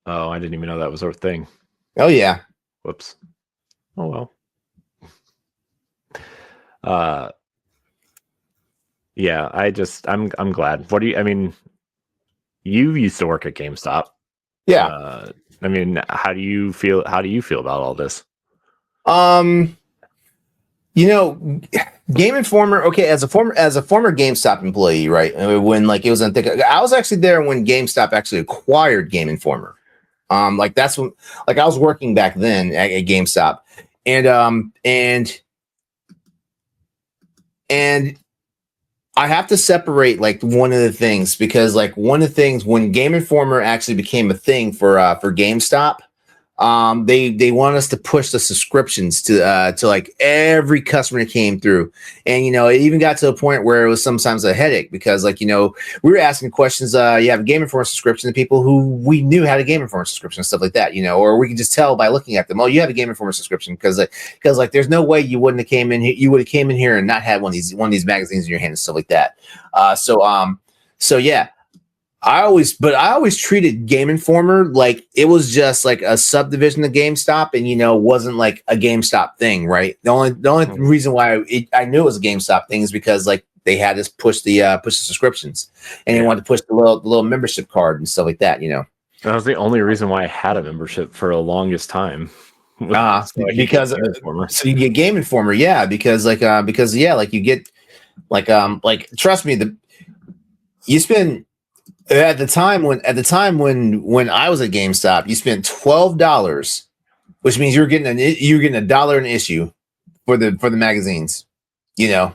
Oh, I didn't even know that was our thing. Oh yeah. Whoops. Oh well. Yeah, I'm glad. You used to work at GameStop. Yeah. How do you feel about all this? Game Informer, okay, as a former GameStop employee, right? When like it was I was actually there when GameStop actually acquired Game Informer. That's when I was working back then at GameStop. And I have to separate like one of the things, because like one of the things when Game Informer actually became a thing for GameStop, they want us to push the subscriptions to like every customer that came through. And it even got to a point where it was sometimes a headache, because we were asking questions. You have a Game Informer subscription to people who we knew had a Game Informer subscription and stuff like that, or we could just tell by looking at them, oh, you have a Game Informer subscription, because there's no way you wouldn't have came in here, you would have came in here and not had one of these magazines in your hand and stuff like that. So yeah. I always treated Game Informer like it was just like a subdivision of GameStop, and wasn't like a GameStop thing, right? The only reason why I knew it was a GameStop thing is because like they had us push the subscriptions, and they wanted to push the little membership card and stuff like that. That was the only reason why I had a membership for the longest time. So you get Game Informer, yeah, because you get trust me, you spend. At the time when I was at GameStop, you spent $12, which means you're getting $1 an issue for the magazines, and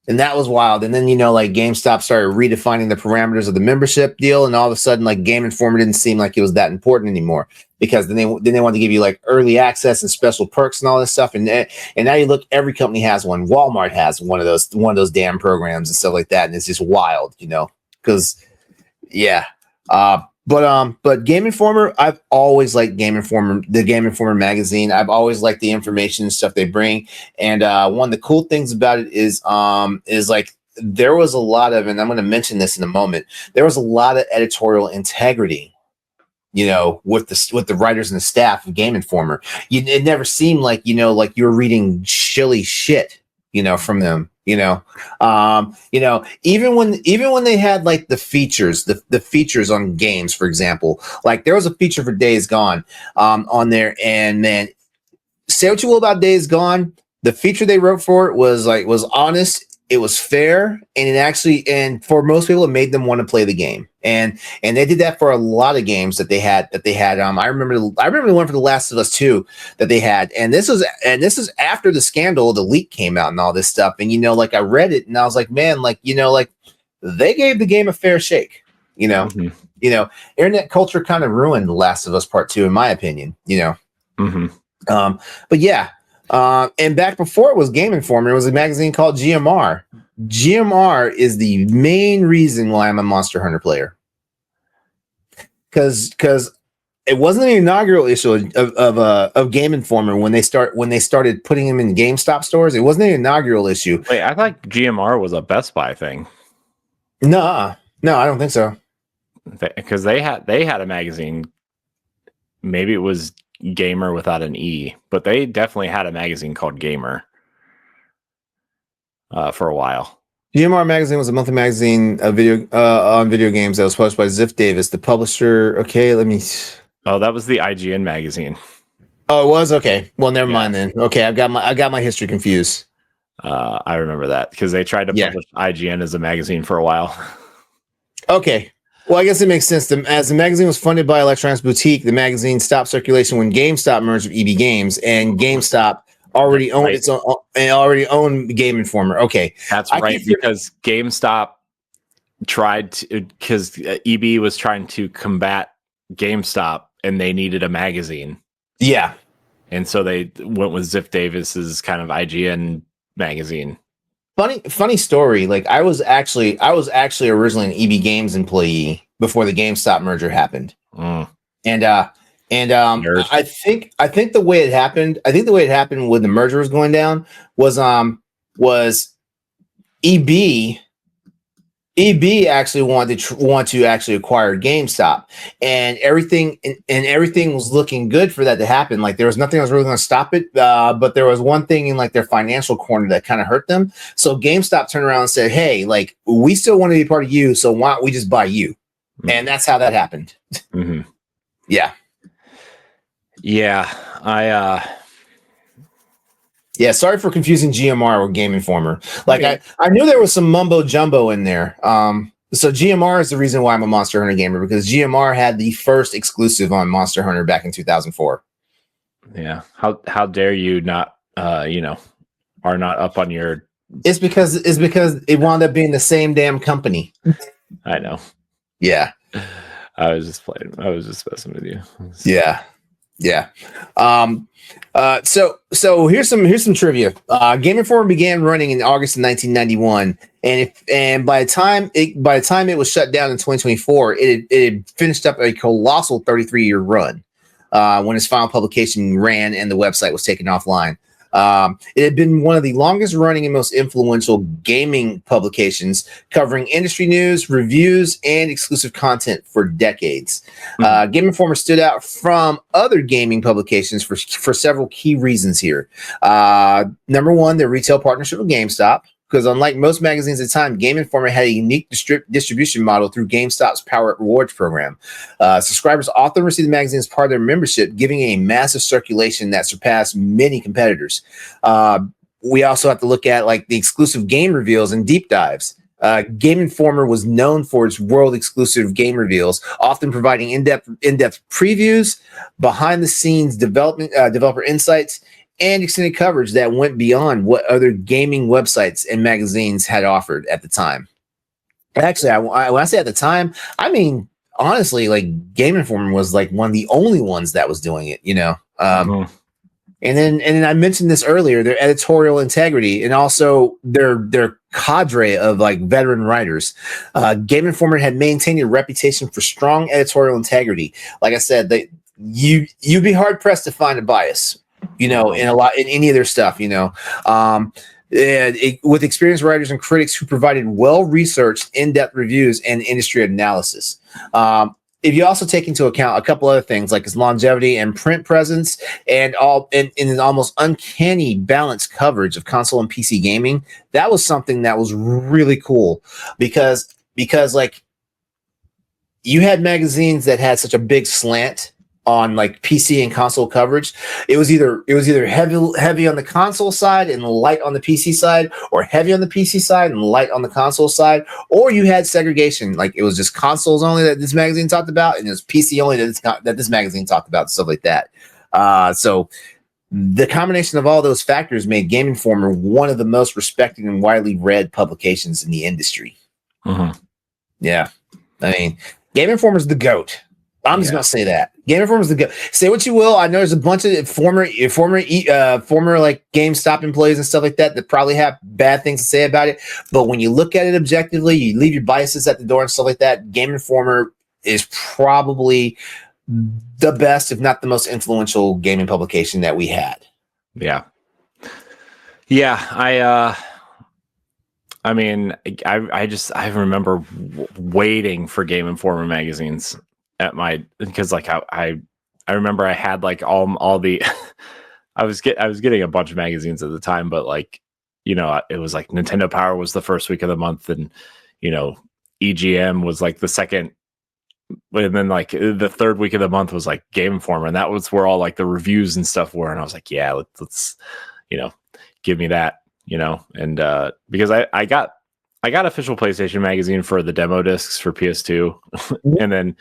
that was wild. And then GameStop started redefining the parameters of the membership deal, and all of a sudden like Game Informer didn't seem like it was that important anymore, because then they wanted to give you like early access and special perks and all this stuff, and now you look, every company has one. Walmart has one of those damn programs and stuff like that, and it's just wild, because but Game Informer, I've always liked Game Informer, the Game Informer magazine. I've always liked the information and stuff they bring. And one of the cool things about it is like there was a lot of, and I'm going to mention this in a moment, there was a lot of editorial integrity, with the writers and the staff of Game Informer. It never seemed like like you were reading shilly shit, from them. Even when they had like the features, the features on games, for example, like there was a feature for Days Gone on there, and man, say what you will about Days Gone, the feature they wrote for it was honest, it was fair, and and for most people, it made them want to play the game. And they did that for a lot of games that they had. I remember the one for The Last of Us 2 that they had, and this is after the scandal, the leak came out and all this stuff. And I read it and I was like, man, they gave the game a fair shake. Internet culture kind of ruined The Last of Us Part 2, in my opinion. But yeah. And back before it was Game Informer, it was a magazine called GMR. GMR is the main reason why I'm a Monster Hunter player. Because it wasn't the inaugural issue of Game Informer when they started putting them in GameStop stores. It wasn't the inaugural issue. Wait, I thought GMR was a Best Buy thing. No, I don't think so. Because they had a magazine. Maybe it was Gamer without an E, but they definitely had a magazine called Gamer for a while. GMR magazine was a monthly magazine on video games that was published by Ziff Davis, the publisher. Okay, Oh, that was the IGN magazine. Oh, it was? Okay. Well, never mind then. Okay, I got my history confused. I remember that because they tried to publish IGN as a magazine for a while. Okay. Well, I guess it makes sense. As the magazine was funded by Electronics Boutique, the magazine stopped circulation when GameStop merged with EB Games, and GameStop already owned Game Informer. Okay, that's right, because GameStop because EB was trying to combat GameStop, and they needed a magazine. Yeah, and so they went with Ziff Davis's kind of IGN magazine. Funny story. I was actually originally an EB Games employee before the GameStop merger happened. And I think the way it happened when the merger was going down was EB actually want to actually acquire GameStop, and everything was looking good for that to happen. There was nothing that was really going to stop it, but there was one thing in their financial corner that kind of hurt them. So GameStop turned around and said, "Hey, we still want to be part of you, so why don't we just buy you?" Mm-hmm. And that's how that happened. Mm-hmm. Yeah. Yeah, sorry for confusing GMR with Game Informer. I knew there was some mumbo jumbo in there. So GMR is the reason why I'm a Monster Hunter gamer, because GMR had the first exclusive on Monster Hunter back in 2004. Yeah. How dare you not are not up on your... It's because it wound up being the same damn company. I know. Yeah. I was just messing with you. Yeah. Yeah. So here's some trivia. Game Informer began running in August of 1991, and by the time it was shut down in 2024, it had finished up a colossal 33-year run when its final publication ran and the website was taken offline. It had been one of the longest running and most influential gaming publications, covering industry news, reviews, and exclusive content for decades. Mm-hmm. Game Informer stood out from other gaming publications for several key reasons here. Number one, their retail partnership with GameStop, because unlike most magazines at the time, Game Informer had a unique distribution model through GameStop's Power Up Rewards program. Subscribers often receive the magazine as part of their membership, giving a massive circulation that surpassed many competitors. We also have to look at the exclusive game reveals and deep dives. Game Informer was known for its world exclusive game reveals, often providing in-depth previews, behind the scenes developer insights, and extended coverage that went beyond what other gaming websites and magazines had offered at the time. Actually, when I say at the time, I mean, honestly, Game Informer was one of the only ones that was doing it, And then I mentioned this earlier, their editorial integrity and also their cadre of veteran writers. Game Informer had maintained a reputation for strong editorial integrity. Like I said, you'd be hard pressed to find a bias, in any of their stuff, with experienced writers and critics who provided well-researched, in-depth reviews and industry analysis. If you also take into account a couple other things like its longevity and print presence and an almost uncanny balanced coverage of console and PC gaming, that was something that was really cool because you had magazines that had such a big slant on like PC and console coverage. It was either heavy on the console side and light on the PC side, or heavy on the PC side and light on the console side, or you had segregation. Like it was just consoles only that this magazine talked about, and it was PC only that this magazine talked about, stuff like that. So the combination of all those factors made Game Informer one of the most respected and widely read publications in the industry. Mm-hmm. Yeah. I mean, Game Informer's the GOAT. I'm just gonna say that Game Informer's the GOAT. Say what you will. I know there's a bunch of former like GameStop employees and stuff like that probably have bad things to say about it. But when you look at it objectively, you leave your biases at the door and stuff like that. Game Informer is probably the best, if not the most influential gaming publication that we had. Yeah. I mean, I remember waiting for Game Informer magazines because like I remember I had like all the I was getting a bunch of magazines at the time, but like, you know, it was like Nintendo Power was the first week of the month, and you know, EGM was like the second. And then like the third week of the month was like Game Informer, and that was where all like the reviews and stuff were. And I was like, yeah, let's you know, give me that, you know. And because I got official PlayStation magazine for the demo discs for PS2, and then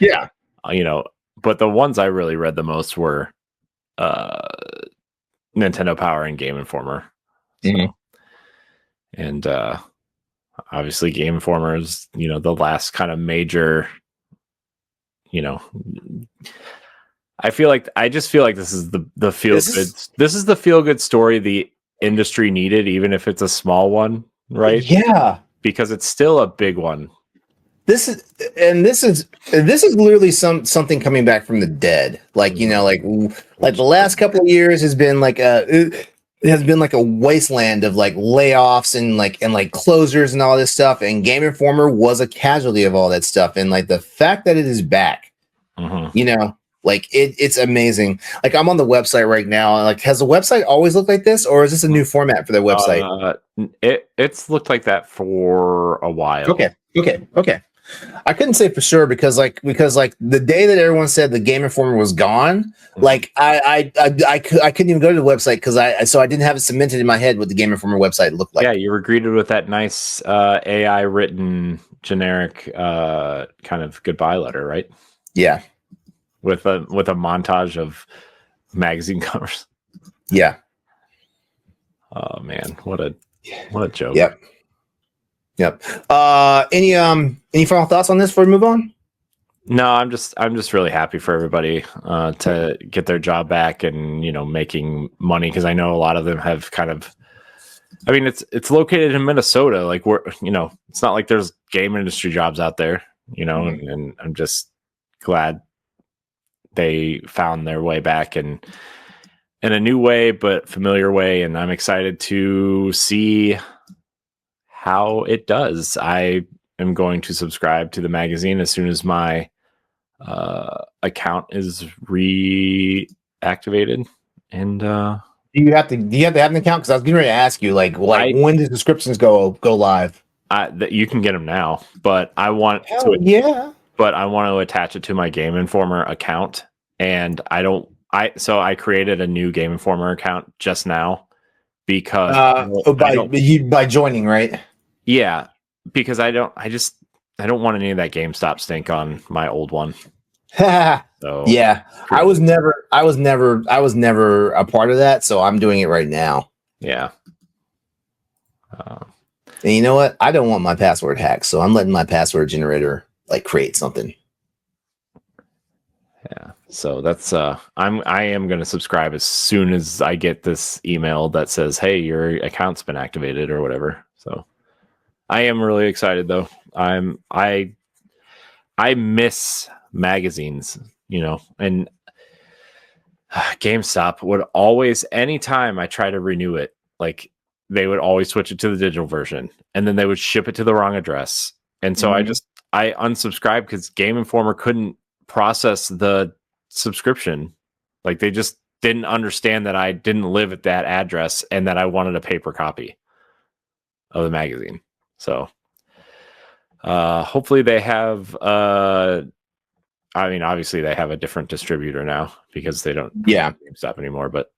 you know, but the ones I really read the most were Nintendo Power and Game Informer. So, and obviously Game Informer is, you know, the last kind of major. You know, I just feel like this is the feel good. This is the feel good story the industry needed, even if it's a small one, right? Yeah, because it's still a big one. This is literally something coming back from the dead. Like, you know, like the last couple of years has been like it has been like a wasteland of like layoffs and like closures and all this stuff. And Game Informer was a casualty of all that stuff. And like the fact that it is back, you know, like it's amazing. Like I'm on the website right now. Like, has the website always looked like this, or is this a new format for their website? It's looked like that for a while. Okay. I couldn't say for sure because the day that everyone said the Game Informer was gone, like I couldn't even go to the website because I didn't have it cemented in my head what the Game Informer website looked like. Yeah, you were greeted with that nice AI written generic kind of goodbye letter, right? Yeah, with a montage of magazine covers. Yeah. Oh man, what a joke. Yep. Any final thoughts on this before we move on? No, I'm just really happy for everybody to get their job back and, you know, making money, because I know a lot of them have kind of, I mean, it's located in Minnesota. Like, we're, you know, it's not like there's game industry jobs out there, you know, and I'm just glad they found their way back in a new way, but familiar way. And I'm excited to see how it does. I am going to subscribe to the magazine as soon as my account is reactivated. And do you have to have an account? Because I was getting ready to ask you, like when do subscriptions go live? That you can get them now, but I want to attach it to my Game Informer account, and I created a new Game Informer account just now because by joining, right? Yeah, because I don't want any of that GameStop stink on my old one. So yeah, I was never a part of that, so I'm doing it right now. Yeah. And you know what? I don't want my password hacked, so I'm letting my password generator like create something. Yeah. So that's I am going to subscribe as soon as I get this email that says, "Hey, your account's been activated," or whatever. So I am really excited though. I miss magazines, you know, and GameStop would always, anytime I try to renew it, like they would always switch it to the digital version, and then they would ship it to the wrong address. And so I unsubscribed because Game Informer couldn't process the subscription. Like they just didn't understand that I didn't live at that address and that I wanted a paper copy of the magazine. So hopefully they have a I mean, obviously they have a different distributor now because they don't GameStop anymore. But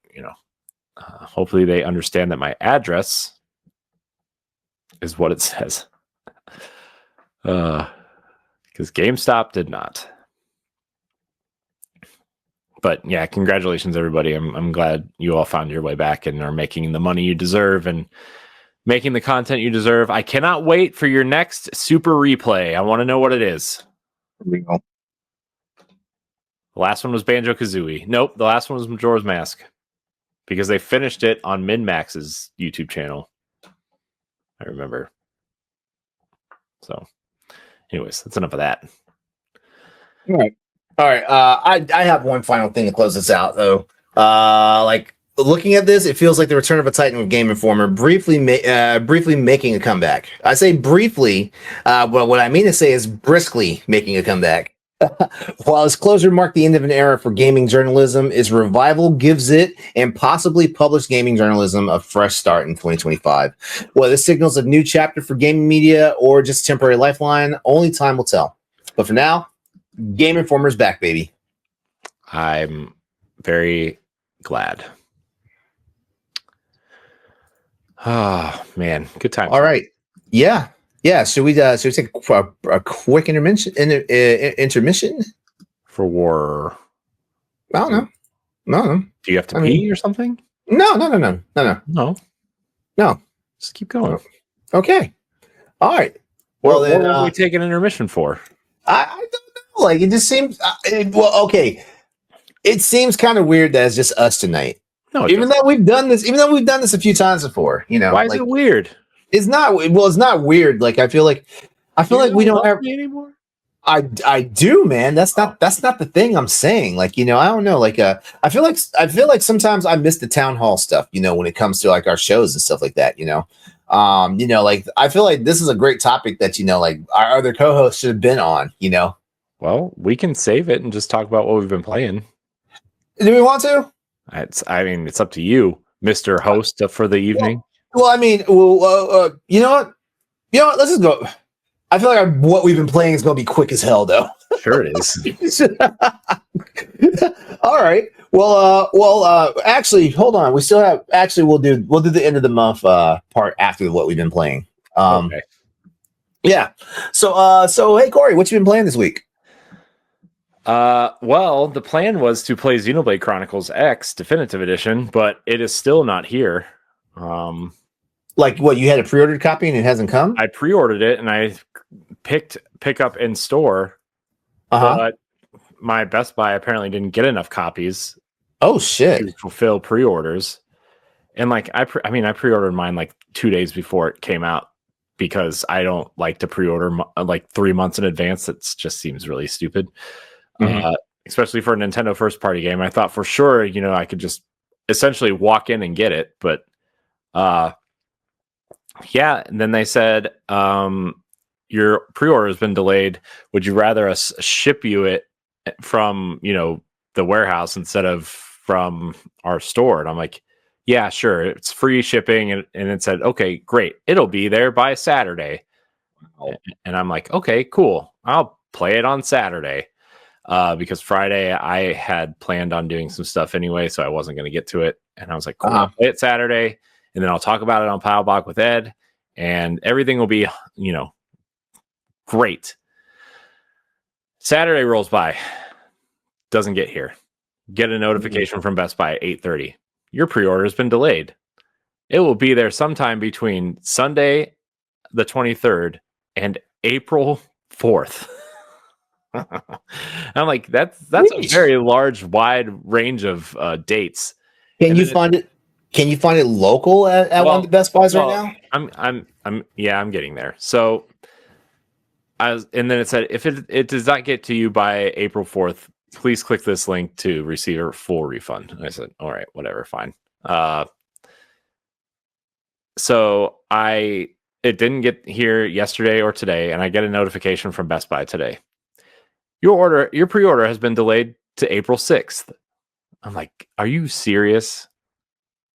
hopefully they understand that my address is what it says. Because GameStop did not. But yeah, congratulations everybody. I'm glad you all found your way back and are making the money you deserve and making the content you deserve. I cannot wait for your next super replay. I want to know what it is. Here we go. The last one was Banjo-Kazooie. Nope, the last one was Majora's Mask. Because they finished it on MinMax's YouTube channel. I remember. So, anyways, that's enough of that. All right. I have one final thing to close this out, though. Like looking at this, it feels like the return of a Titan with Game Informer briefly making a comeback. I say briefly, but what I mean to say is briskly making a comeback. While its closure marked the end of an era for gaming journalism, its revival gives it and possibly published gaming journalism a fresh start in 2025. Whether this signals a new chapter for gaming media or just a temporary lifeline, only time will tell. But for now, Game Informer's back, baby. I'm very glad. Oh man, good time. All right, yeah. Should we take a quick intermission? Intermission for war? I don't know. Do you have to pee or something? No. Just keep going. Okay. All right. Well, what are we taking intermission for? I don't know. Like it just seems. Okay. It seems kind of weird that it's just us tonight. No, even though we've done this a few times before. Why is it weird? It's not. Well, it's not weird. Like I feel like we don't have anymore. I do, man. That's not the thing I'm saying. Like, I don't know. Like, I feel like sometimes I miss the town hall stuff. When it comes to like our shows and stuff like that. Like I feel like this is a great topic that like our other co-hosts should have been on. Well, we can save it and just talk about what we've been playing. Do we want to? It's up to you, Mr. Host, for the evening. Well, you know what? Let's just go. I feel like what we've been playing is going to be quick as hell, though. Sure it is. All right. Well, actually, hold on. We still have. Actually, we'll do the end of the month part after what we've been playing. Okay. Yeah. So hey, Corey, what you been playing this week? Well, the plan was to play Xenoblade Chronicles X Definitive Edition, but it is still not here. Like what, you had a pre-ordered copy and it hasn't come? I pre-ordered it and I pick up in store. But my Best Buy apparently didn't get enough copies. Oh shit! To fulfill pre-orders. And like I pre-ordered mine like 2 days before it came out because I don't like to pre-order like 3 months in advance. It just seems really stupid. Especially for a Nintendo first party game. I thought for sure, I could just essentially walk in and get it, but yeah, and then they said your pre-order has been delayed. Would you rather us ship you it from, the warehouse instead of from our store? And I'm like, yeah, sure. It's free shipping. And it said, okay, great. It'll be there by Saturday. Wow. And I'm like, okay, cool. I'll play it on Saturday. Because Friday I had planned on doing some stuff anyway, so I wasn't going to get to it. And I was like, cool, I'll play it Saturday, and then I'll talk about it on Pileblock with Ed, and everything will be, great. Saturday rolls by, doesn't get here. Get a notification from Best Buy at 8:30. Your pre-order has been delayed. It will be there sometime between Sunday, the 23rd, and April 4th. I'm like, that's a very large, wide range of dates. Can you find it local at one of the Best Buys right now? I'm getting there. So and then it said, if it does not get to you by April 4th, please click this link to receive a full refund. And I said, all right, whatever, fine. So it didn't get here yesterday or today, and I get a notification from Best Buy today. Your pre-order has been delayed to April 6th. I'm like, are you serious?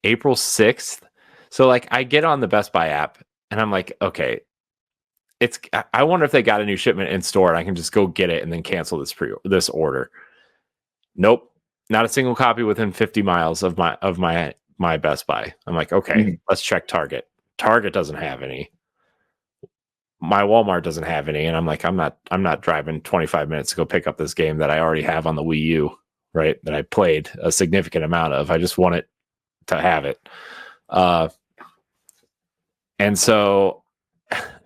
April 6th? So like I get on the Best Buy app and I'm like, okay, I wonder if they got a new shipment in store and I can just go get it and then cancel this order. Nope, not a single copy within 50 miles of my Best Buy. I'm like, okay, let's check Target. Target doesn't have any. My Walmart doesn't have any, and I'm like, I'm not driving 25 minutes to go pick up this game that I already have on the Wii U, right? That I played a significant amount of. I just want it to have it. And so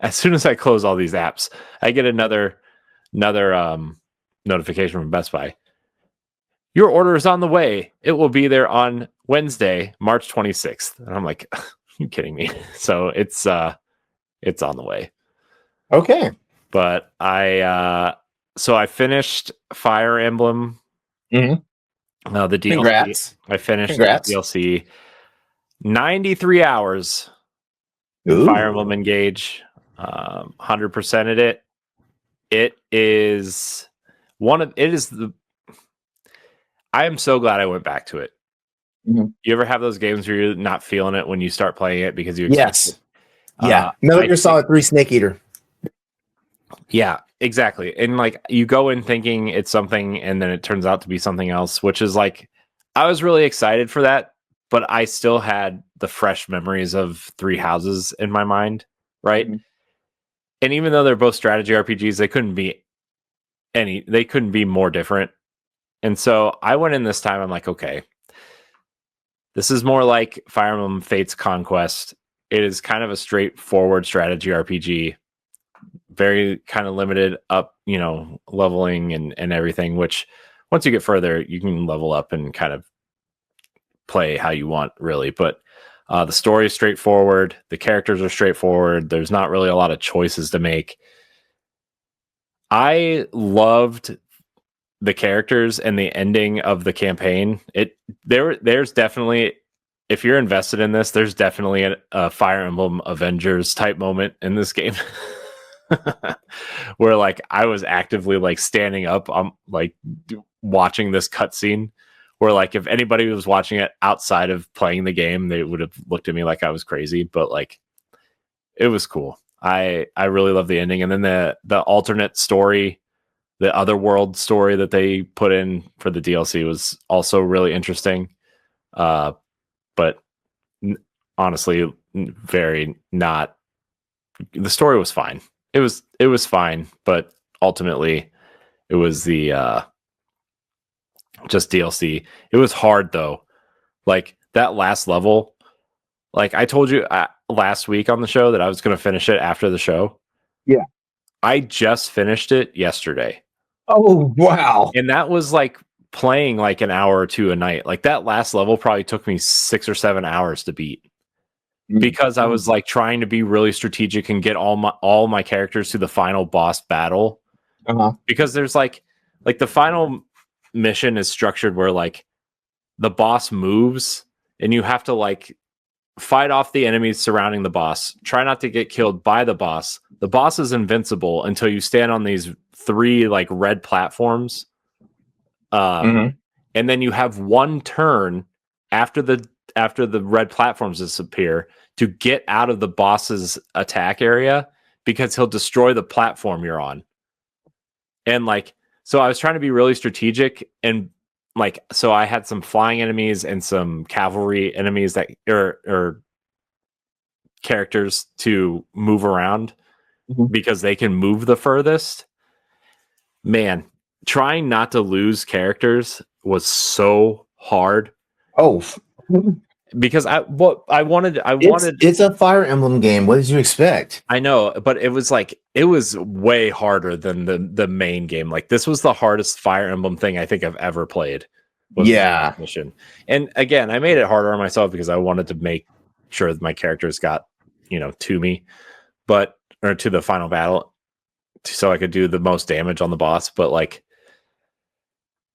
as soon as I close all these apps, I get another notification from Best Buy. Your order is on the way. It will be there on Wednesday, March 26th. And I'm like, are you kidding me? So it's on the way. Okay. But I finished Fire Emblem. The DLC. Congrats. I finished the DLC. 93 hours. Fire Emblem Engage. 100%ed it. It is I am so glad I went back to it. You ever have those games where you're not feeling it when you start playing it because you Yes. it? Yeah. Metal Gear Solid 3 Snake Eater. Yeah, exactly. And like you go in thinking it's something and then it turns out to be something else, which is like I was really excited for that, but I still had the fresh memories of Three Houses in my mind, right? And even though they're both strategy RPGs, they couldn't be more different. And so I went in this time, I'm like, okay, this is more like Fire Emblem Fate's Conquest. It is kind of a straightforward strategy RPG, very kind of limited up, leveling and everything, which once you get further, you can level up and kind of play how you want, really. But the story is straightforward. The characters are straightforward. There's not really a lot of choices to make. I loved the characters and the ending of the campaign. There's definitely, if you're invested in this, there's definitely a Fire Emblem Avengers type moment in this game where like I was actively like standing up, like watching this cutscene where like if anybody was watching it outside of playing the game, they would have looked at me like I was crazy, but like it was cool. I really love the ending. And then the alternate story, the other world story that they put in for the DLC was also really interesting. But honestly, very not. The story was fine. It was fine, but ultimately, it was the just DLC. It was hard though. Like that last level. Like I told you last week on the show that I was going to finish it after the show. Yeah. I just finished it yesterday. Oh, wow. And that was like playing like an hour or two a night. Like that last level probably took me 6 or 7 hours to beat because I was like trying to be really strategic and get all my characters to the final boss battle. Because there's like the final mission is structured where like the boss moves and you have to like fight off the enemies surrounding the boss. Try not to get killed by the boss. The boss is invincible until you stand on these 3 like red platforms. And then you have one turn after the red platforms disappear to get out of the boss's attack area because he'll destroy the platform you're on. And like, so I was trying to be really strategic and like, so I had some flying enemies and some cavalry enemies that or characters to move around because they can move the furthest. Man, trying not to lose characters was so hard. Oh, because it's a Fire Emblem game. What did you expect? I know, but it was way harder than the main game. Like this was the hardest Fire Emblem thing I think I've ever played. Yeah. Mission. And again, I made it harder on myself because I wanted to make sure that my characters got, to me, or to the final battle so I could do the most damage on the boss. But like,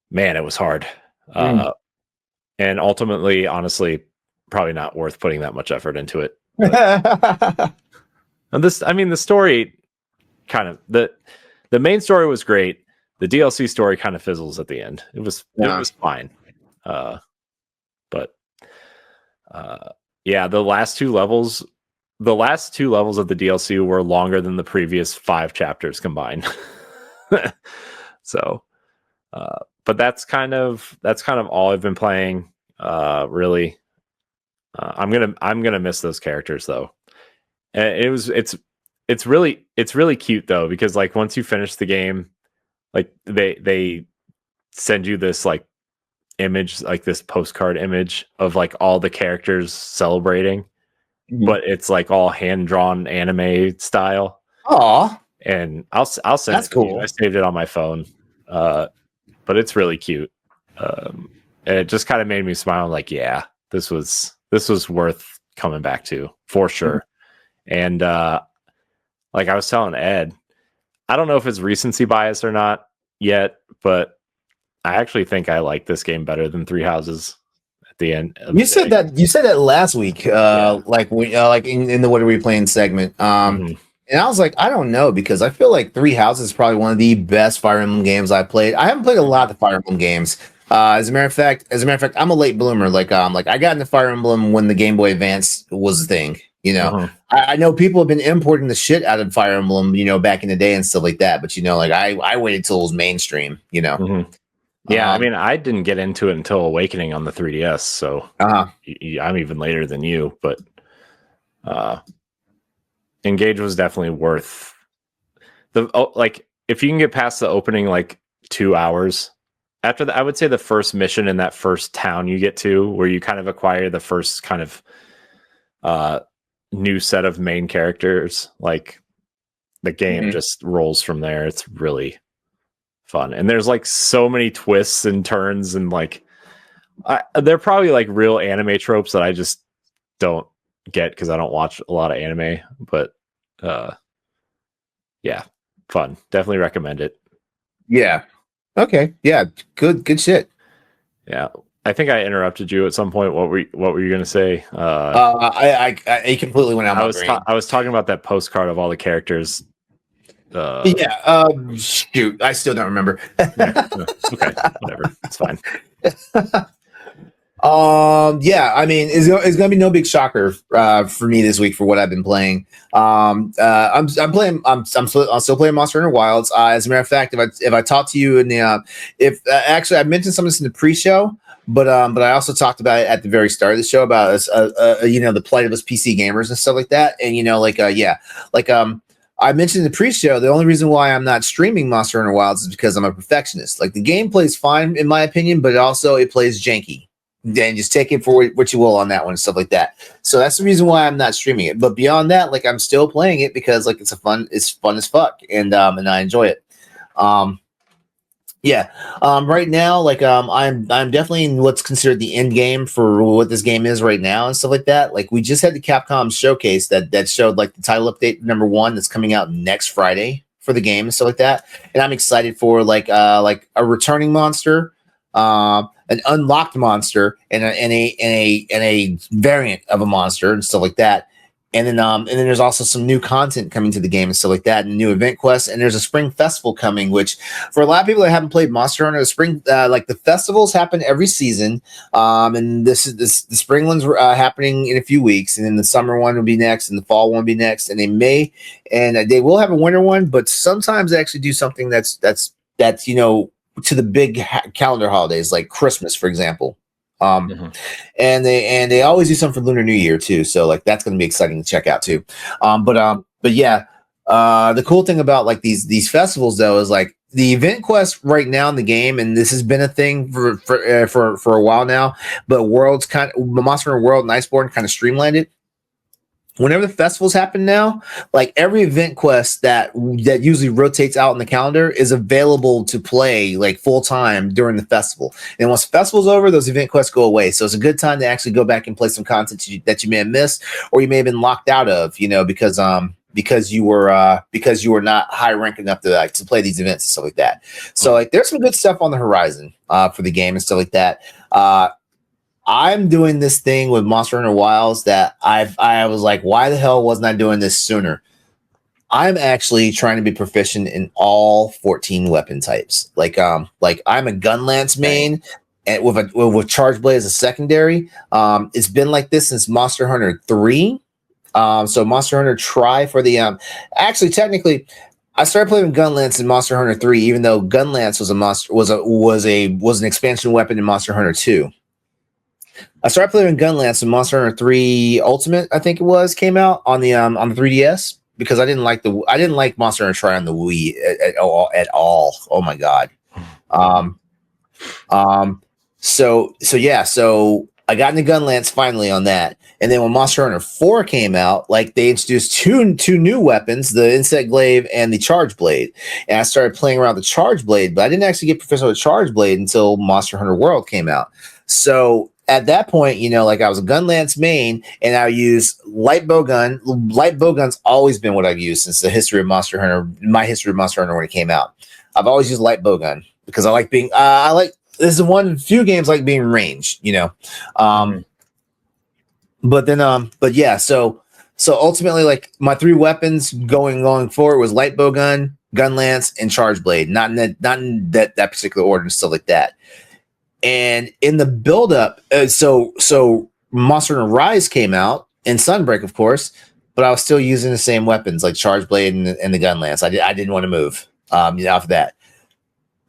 man, it was hard. And ultimately, honestly, probably not worth putting that much effort into it. And the story kind of the main story was great. The DLC story kind of fizzles at the end. It was fine. But yeah, the last 2 levels the last 2 levels of the DLC were longer than the previous 5 chapters combined. So, but that's kind of all I've been playing. Really, I'm gonna miss those characters though. And it's really cute though, because like once you finish the game, like they send you this like image, like this postcard image of like all the characters celebrating, but it's like all hand drawn anime style. Aw, And I'll send that's it to you. cool. I saved it on my phone, but it's really cute. And it just kind of made me smile. Like, yeah, this was worth coming back to for sure. And like I was telling Ed, I don't know if it's recency bias or not yet, but I actually think I like this game better than Three Houses. At the end, You said that last week, like we like in the What Are We Playing segment. And I was like, I don't know, because I feel like Three Houses is probably one of the best Fire Emblem games I played. I haven't played a lot of the Fire Emblem games. As a matter of fact, I'm a late bloomer. Like I got into Fire Emblem when the Game Boy Advance was a thing. You know, I know people have been importing the shit out of Fire Emblem, you know, back in the day and stuff like that. But you know, like I waited till it was mainstream. You know. Yeah, I mean, I didn't get into it until Awakening on the 3DS, so I'm even later than you. But Engage was definitely worth like if you can get past the opening like 2 hours. After that, I would say the first mission in that first town you get to, where you kind of acquire the first kind of new set of main characters, like the game just rolls from there. It's really fun, and there's like so many twists and turns, and like they're probably like real anime tropes that I just don't get because I don't watch a lot of anime. But yeah, fun. Definitely recommend it. Yeah. Okay. Yeah. Good shit. Yeah. I think I interrupted you at some point. What were you going to say? I completely went out. I was talking about that postcard of all the characters. Shoot, I still don't remember. Okay, whatever, it's fine. Yeah, I mean, it's gonna be no big shocker for me this week for what I've been playing. I'm still playing Monster Hunter Wilds. As a matter of fact, if I talk to you in the actually I mentioned some of this in the pre-show, but I also talked about it at the very start of the show about you know, the plight of us PC gamers and stuff like that. And you know, I mentioned in the pre-show, the only reason why I'm not streaming Monster Hunter Wilds is because I'm a perfectionist. Like, the game plays fine in my opinion, but also it plays janky. Then just take it for what you will on that one and stuff like that. So that's the reason why I'm not streaming it. But beyond that, like, I'm still playing it because like it's fun as fuck, and I enjoy it. Right now, like I'm definitely in what's considered the end game for what this game is right now and stuff like that. Like, we just had the Capcom showcase that showed like the title update #1 that's coming out next Friday for the game and stuff like that. And I'm excited for like a returning monster, an unlocked monster, and a variant of a monster and stuff like that. And then there's also some new content coming to the game and stuff like that, and new event quests. And there's a spring festival coming, which for a lot of people that haven't played Monster Hunter, the spring like the festivals happen every season. And the spring one's happening in a few weeks, and then the summer one will be next, and the fall one will be next, and they will have a winter one, but sometimes they actually do something that's you know, to the big calendar holidays like Christmas, for example. And they always do something for Lunar New Year too, so like that's going to be exciting to check out too. But yeah, the cool thing about like these festivals though is like the event quest right now in the game, and this has been a thing for a while now. But Monster Hunter World and Iceborne kind of streamlined it. Whenever the festivals happen now, like every event quest that usually rotates out in the calendar is available to play like full time during the festival. And once the festival's over, those event quests go away. So it's a good time to actually go back and play some content that you may have missed, or you may have been locked out of, you know, because you were not high rank enough to play these events and stuff like that. So like there's some good stuff on the horizon for the game and stuff like that. I'm doing this thing with Monster Hunter Wilds that I was like, why the hell wasn't I doing this sooner? I'm actually trying to be proficient in all 14 weapon types. Like I'm a Gunlance main, and with Charge Blade as a secondary. It's been like this since Monster Hunter 3. So Monster Hunter Tri for the actually technically I started playing with Gunlance in Monster Hunter 3, even though Gunlance was an expansion weapon in Monster Hunter 2. I started playing with Gunlance when Monster Hunter 3 Ultimate, I think it was, came out on the 3DS because I didn't like Monster Hunter Tri on the Wii at all. Oh my god. So I got into Gunlance finally on that. And then when Monster Hunter 4 came out, like they introduced two new weapons, the Insect Glaive and the Charge Blade. And I started playing around the Charge Blade, but I didn't actually get Professor Charge Blade until Monster Hunter World came out. So at that point, like I was a Gunlance main and I use light bowgun. Light bowgun's always been what I've used since the history of Monster Hunter, my history of Monster Hunter when it came out. I've always used light bowgun because I like being, this is one few games like being ranged, but yeah, so ultimately, like my three weapons going forward was light bowgun, Gunlance, and Charge Blade. Not in that particular order and stuff like that. And in the build up, so Monster Hunter Rise came out and Sunbreak, of course, but I was still using the same weapons like Charge Blade and the Gunlance. I didn't want to move off of that.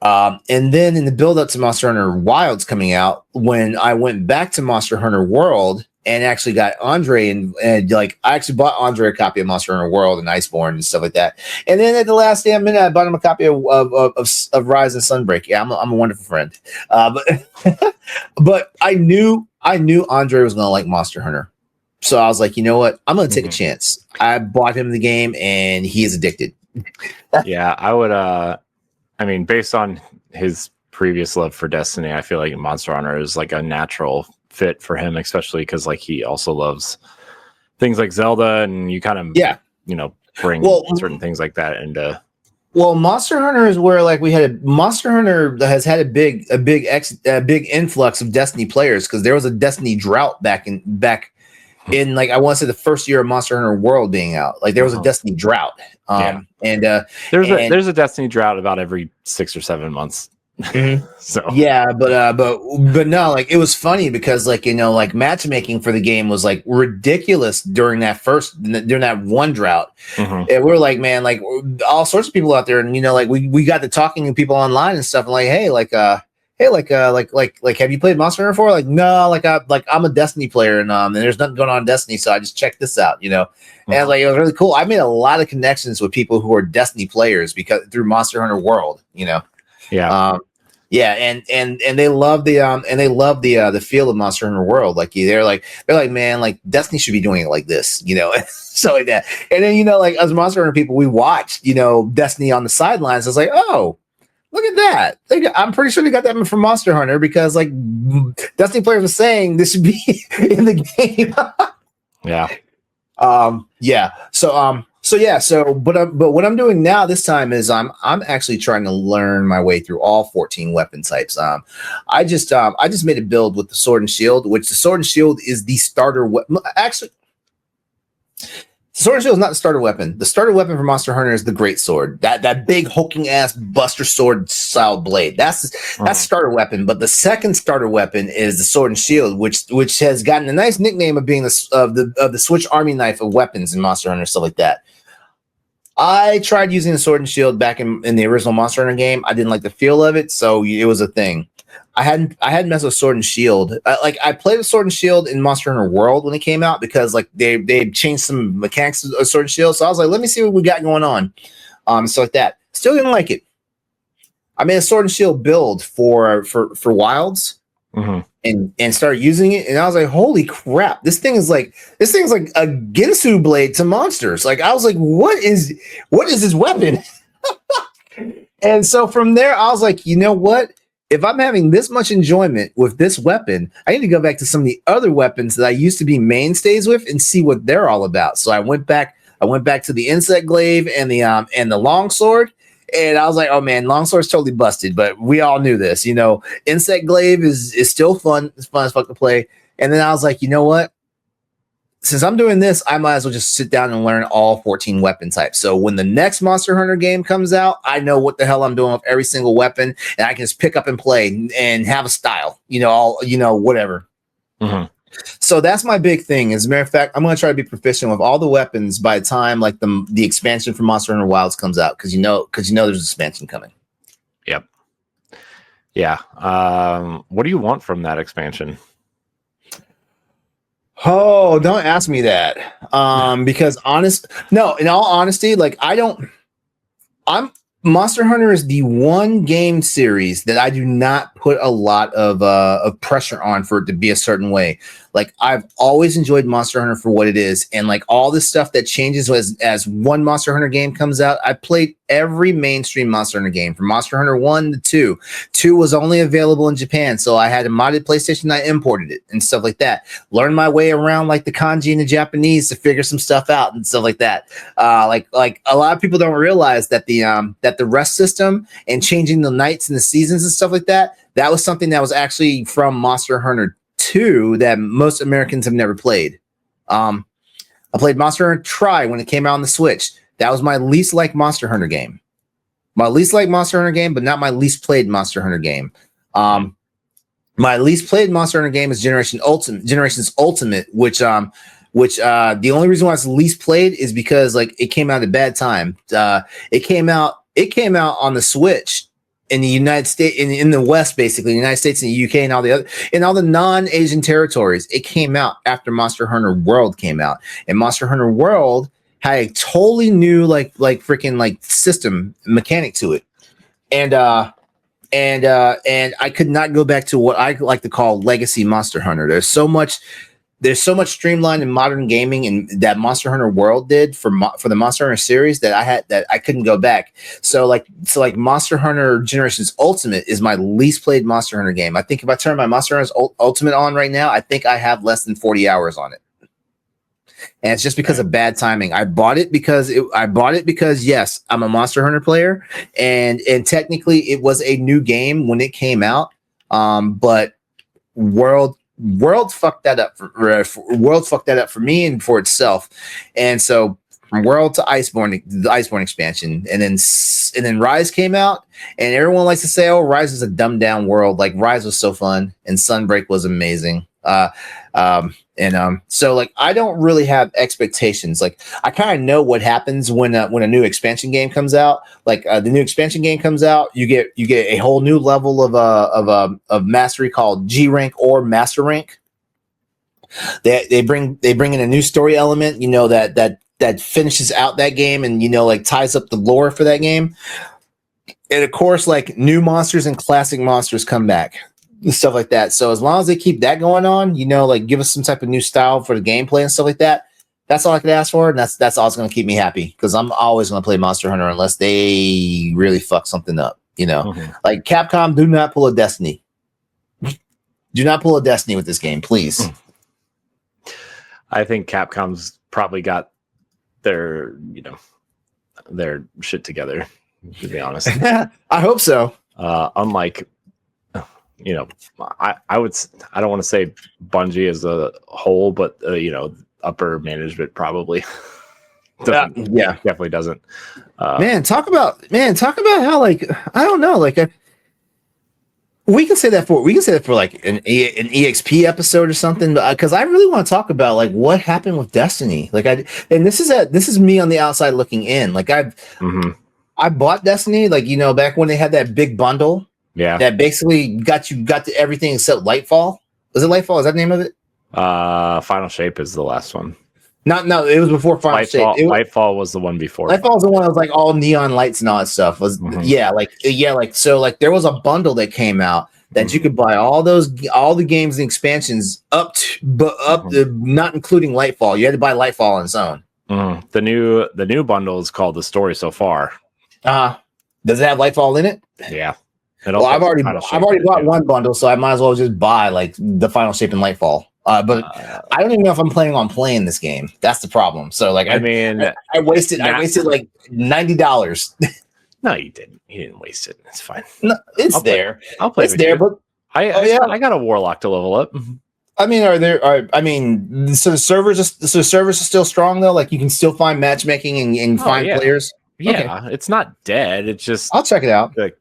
And then in the build up to Monster Hunter Wilds coming out, when I went back to Monster Hunter World and actually got Andre and like I actually bought Andre a copy of Monster Hunter World and Iceborne and stuff like that. And then at the last damn minute, I bought him a copy of Rise and Sunbreak. Yeah, I'm a wonderful friend. But I knew Andre was gonna like Monster Hunter, so I was like, you know what, I'm gonna take a chance. I bought him the game, and he is addicted. Yeah, I would. I mean, based on his previous love for Destiny, I feel like Monster Hunter is like a natural fit for him, especially because like he also loves things like Zelda, and you kind of bring certain things like that into. Well, Monster Hunter is where like Monster Hunter has had a big influx of Destiny players because there was a Destiny drought back in like I want to say the first year of Monster Hunter World being out. Like there was a Destiny drought. And there's a Destiny drought about every 6 or 7 months. Mm-hmm. So yeah, but no, like it was funny because like like matchmaking for the game was like ridiculous during that one drought. And we're like, man, like all sorts of people out there, and like we got to talking to people online and stuff, and like, hey, have you played Monster Hunter 4? Like, no, I'm a Destiny player, and there's nothing going on in Destiny, so I just checked this out, And like it was really cool. I made a lot of connections with people who are Destiny players because through Monster Hunter World, Yeah, and they love the feel of Monster Hunter World. Like they're like, man, like Destiny should be doing it like this, so like that. And then like as Monster Hunter people, we watched Destiny on the sidelines. I was like, oh, look at that! I'm pretty sure they got that from Monster Hunter because like Destiny players were saying this should be in the game. Yeah. But what I'm doing now this time is I'm actually trying to learn my way through all 14 weapon types. I just made a build with the Sword and Shield, which the Sword and Shield is the starter weapon. Actually, the Sword and Shield is not the starter weapon. The starter weapon for Monster Hunter is the Great Sword. That big hulking ass Buster Sword style blade. That's starter weapon. But the second starter weapon is the Sword and Shield, which has gotten a nice nickname of being the Switch Army knife of weapons in Monster Hunter, stuff like that. I tried using the Sword and Shield back in the original Monster Hunter game. I didn't like the feel of it, so it was a thing. I hadn't messed with Sword and Shield. I played with Sword and Shield in Monster Hunter World when it came out because like they changed some mechanics of Sword and Shield. So I was like, let me see what we got going on. So like that. Still didn't like it. I made a Sword and Shield build for Wilds. And started using it, and I was like, holy crap, this thing is like a Ginsu blade to monsters. Like I was like, what is this weapon? And so from there I was like, you know what, if I'm having this much enjoyment with this weapon, I need to go back to some of the other weapons that I used to be mainstays with and see what they're all about. So I went back to the Insect Glaive and the Longsword. And I was like, oh man, Longsword's totally busted, but we all knew this, Insect Glaive is still fun. It's fun as fuck to play. And then I was like, you know what? Since I'm doing this, I might as well just sit down and learn all 14 weapon types. So when the next Monster Hunter game comes out, I know what the hell I'm doing with every single weapon, and I can just pick up and play and have a style, whatever. So that's my big thing. As a matter of fact, I'm going to try to be proficient with all the weapons by the time like the expansion for Monster Hunter Wilds comes out, because you know there's an expansion coming. Yep. Yeah. What do you want from that expansion? Oh, don't ask me that. Because in all honesty, like Monster Hunter is the one game series that I do not put a lot of pressure on for it to be a certain way. Like, I've always enjoyed Monster Hunter for what it is, and like all this stuff that changes as one Monster Hunter game comes out. I played every mainstream Monster Hunter game from Monster Hunter 1 to 2. 2 was only available in Japan, so I had a modded PlayStation. I imported it and stuff like that. Learned my way around like the kanji and the Japanese to figure some stuff out and stuff like that. Like a lot of people don't realize that the rest system and changing the nights and the seasons and stuff like that was something that was actually from Monster Hunter 2 that most Americans have never played. I played Monster Hunter Tri when it came out on the Switch. That was my least liked Monster Hunter game. My least liked Monster Hunter game, but not my least played Monster Hunter game. My least played Monster Hunter game is Generations Ultimate, which the only reason why it's least played is because like it came out at a bad time. It came out on the Switch in the United States, in the West, basically, the United States and the UK and all the non-Asian territories. It came out after Monster Hunter World came out, and Monster Hunter World had a totally new like freaking like system mechanic to it, and I could not go back to what I like to call legacy Monster Hunter. There's so much streamlined in modern gaming and that Monster Hunter World did for the Monster Hunter series that I couldn't go back. So Monster Hunter Generations Ultimate is my least played Monster Hunter game. I think if I turn my Monster Hunter Ultimate on right now, I think I have less than 40 hours on it. And it's just because of bad timing. I bought it because yes, I'm a Monster Hunter player, and technically it was a new game when it came out. But World fucked that up for me and for itself. And so from World to Iceborne, the Iceborne expansion, and then Rise came out, and everyone likes to say, "Oh, Rise is a dumbed down world." Like, Rise was so fun, and Sunbreak was amazing. So like I don't really have expectations. Like, I kind of know what happens when a new expansion game comes out. Like, the new expansion game comes out, you get a whole new level of mastery called G rank or master rank. They bring in a new story element, that finishes out that game and like ties up the lore for that game. And of course, like, new monsters and classic monsters come back. Stuff like that. So as long as they keep that going on, like give us some type of new style for the gameplay and stuff like that, that's all I could ask for, and that's all that's going to keep me happy, because I'm always going to play Monster Hunter unless they really fuck something up. Like Capcom, do not pull a Destiny. Do not pull a Destiny with this game, please. I think Capcom's probably got their shit together, to be honest. I hope so. Unlike, I don't want to say Bungie as a whole, but upper management probably definitely doesn't. Talk about how, like, I don't know, like, we can say that for like an EXP episode or something, because I really want to talk about like what happened with Destiny. Like, this is me on the outside looking in. Like, I bought Destiny, like, back when they had that big bundle. Yeah, that basically got to everything except Lightfall. Was it Lightfall? Is that the name of it? Final Shape is the last one. No, it was before Final Shape. Lightfall was the one before. Lightfall was the one that was like all neon lights and all that stuff. So there was a bundle that came out that you could buy all the games and expansions up to, not including Lightfall. You had to buy Lightfall on its own. The new bundle is called The Story So Far. Does it have Lightfall in it? Yeah. Well, I've already bought one bundle, so I might as well just buy like the Final Shape and Lightfall. But I don't even know if I'm planning on playing this game. That's the problem. So like, I wasted like $90. No, you didn't. You didn't waste it. It's fine. No, I'll play. It's there, but I got a Warlock to level up. I mean, so the servers are still strong though. Like, you can still find matchmaking and find players. Yeah, okay. It's not dead. It's just, I'll check it out. Like,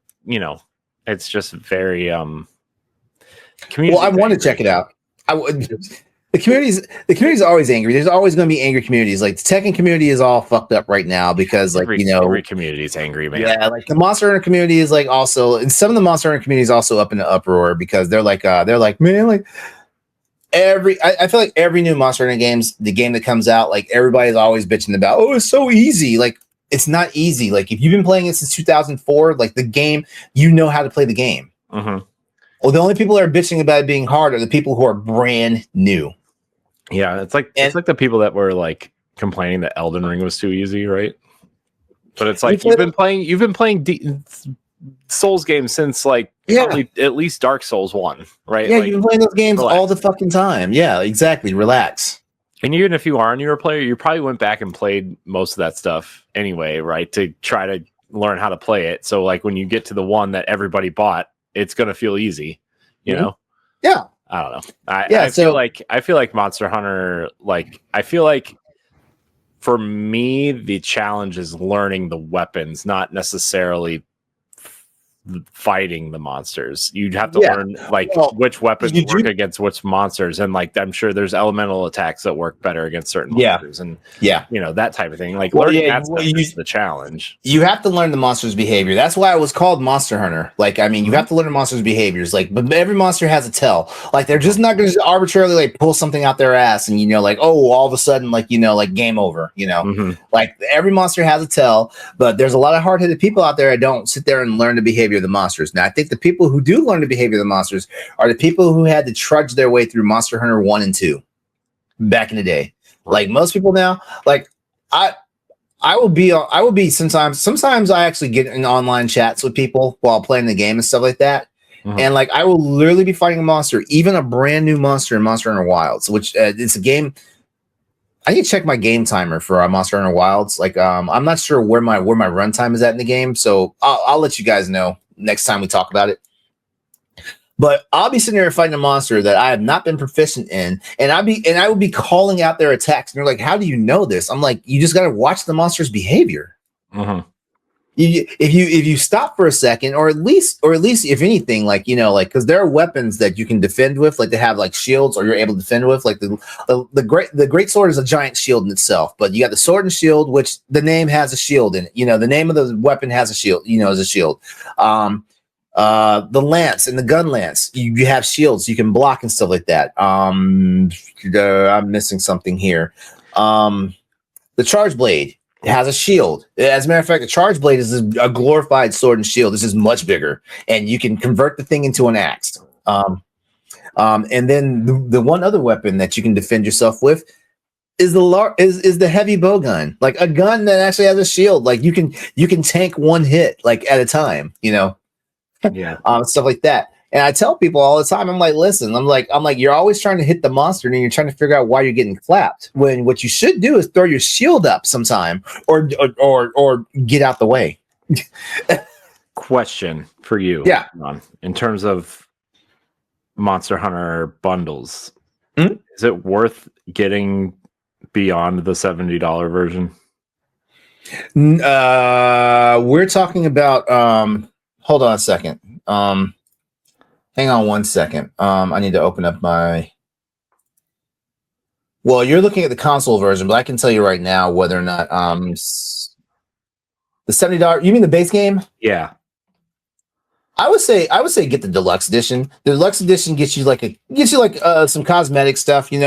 it's just very Well, I want to check it out. the community's always angry. There's always going to be angry communities. Like the Tekken community is all fucked up right now because every community is angry, man. Yeah, like the Monster Hunter community is like also, and some of the Monster Hunter community is also up in the uproar because they're like man, like I feel like every new Monster Hunter the game that comes out, like everybody's always bitching about, oh, it's so easy. Like it's not easy. Like if you've been playing it since 2004, like the game, you know how to play the game. Mm-hmm. Well, the only people that are bitching about it being hard are the people who are brand new. Yeah, it's like the people that were like complaining that Elden Ring was too easy, right? But it's like you've been playing Souls games since like probably at least Dark Souls 1, right? Yeah, like, you've been playing those games all the fucking time. Yeah, exactly. Relax. And even if you are a newer player, you probably went back and played most of that stuff anyway, right? To try to learn how to play it. So like when you get to the one that everybody bought, it's gonna feel easy, you know? Yeah. I don't know. I feel like Monster Hunter, like I feel like for me, the challenge is learning the weapons, not necessarily fighting the monsters. You'd have to learn which weapons work against which monsters, and like I'm sure there's elemental attacks that work better against certain monsters, and that type of thing. Like learning that stuff is the challenge. You have to learn the monster's behavior. That's why it was called Monster Hunter. Like I mean, you have to learn the monster's behaviors. Like, but every monster has a tell. Like they're just not going to arbitrarily like pull something out their ass, and like all of a sudden like like game over. Like every monster has a tell, but there's a lot of hard-headed people out there that don't sit there and learn the behavior of the monsters. Now, I think the people who do learn the behavior of the monsters are the people who had to trudge their way through Monster Hunter 1 and 2 back in the day. Like most people now, like I will be sometimes I actually get in online chats with people while playing the game and stuff like that. And like I will literally be fighting a monster, even a brand new monster in Monster Hunter Wilds, which it's a game. I need to check my game timer for Monster Hunter Wilds. Like, I'm not sure where my runtime is at in the game, so I'll let you guys know next time we talk about it. But I'll be sitting there fighting a monster that I have not been proficient in, and I will be calling out their attacks. And they're like, "How do you know this?" I'm like, "You just got to watch the monster's behavior." If you stop for a second, or at least if anything, like because there are weapons that you can defend with, like they have like shields, or you're able to defend with. Like the great sword is a giant shield in itself, but you got the sword and shield, which the name has a shield in it. The name of the weapon has a shield. Is a shield. The lance and the gun lance, you have shields you can block and stuff like that. I'm missing something here. The charge blade. It has a shield. As a matter of fact, the charge blade is a glorified sword and shield. This is much bigger, and you can convert the thing into an axe. And then the one other weapon that you can defend yourself with is the heavy bow gun, like a gun that actually has a shield. Like you can tank one hit like at a time. Stuff like that. And I tell people all the time, I'm like, listen, I'm like, you're always trying to hit the monster and you're trying to figure out why you're getting clapped. When what you should do is throw your shield up sometime or get out the way. Question for you. Yeah. In terms of Monster Hunter bundles, is it worth getting beyond the $70 version? We're talking about, hold on a second. Hang on one second. I need to open up my. Well, you're looking at the console version, but I can tell you right now whether or not the $70. You mean the base game? Yeah. I would say get the deluxe edition. The deluxe edition gets you some cosmetic stuff, and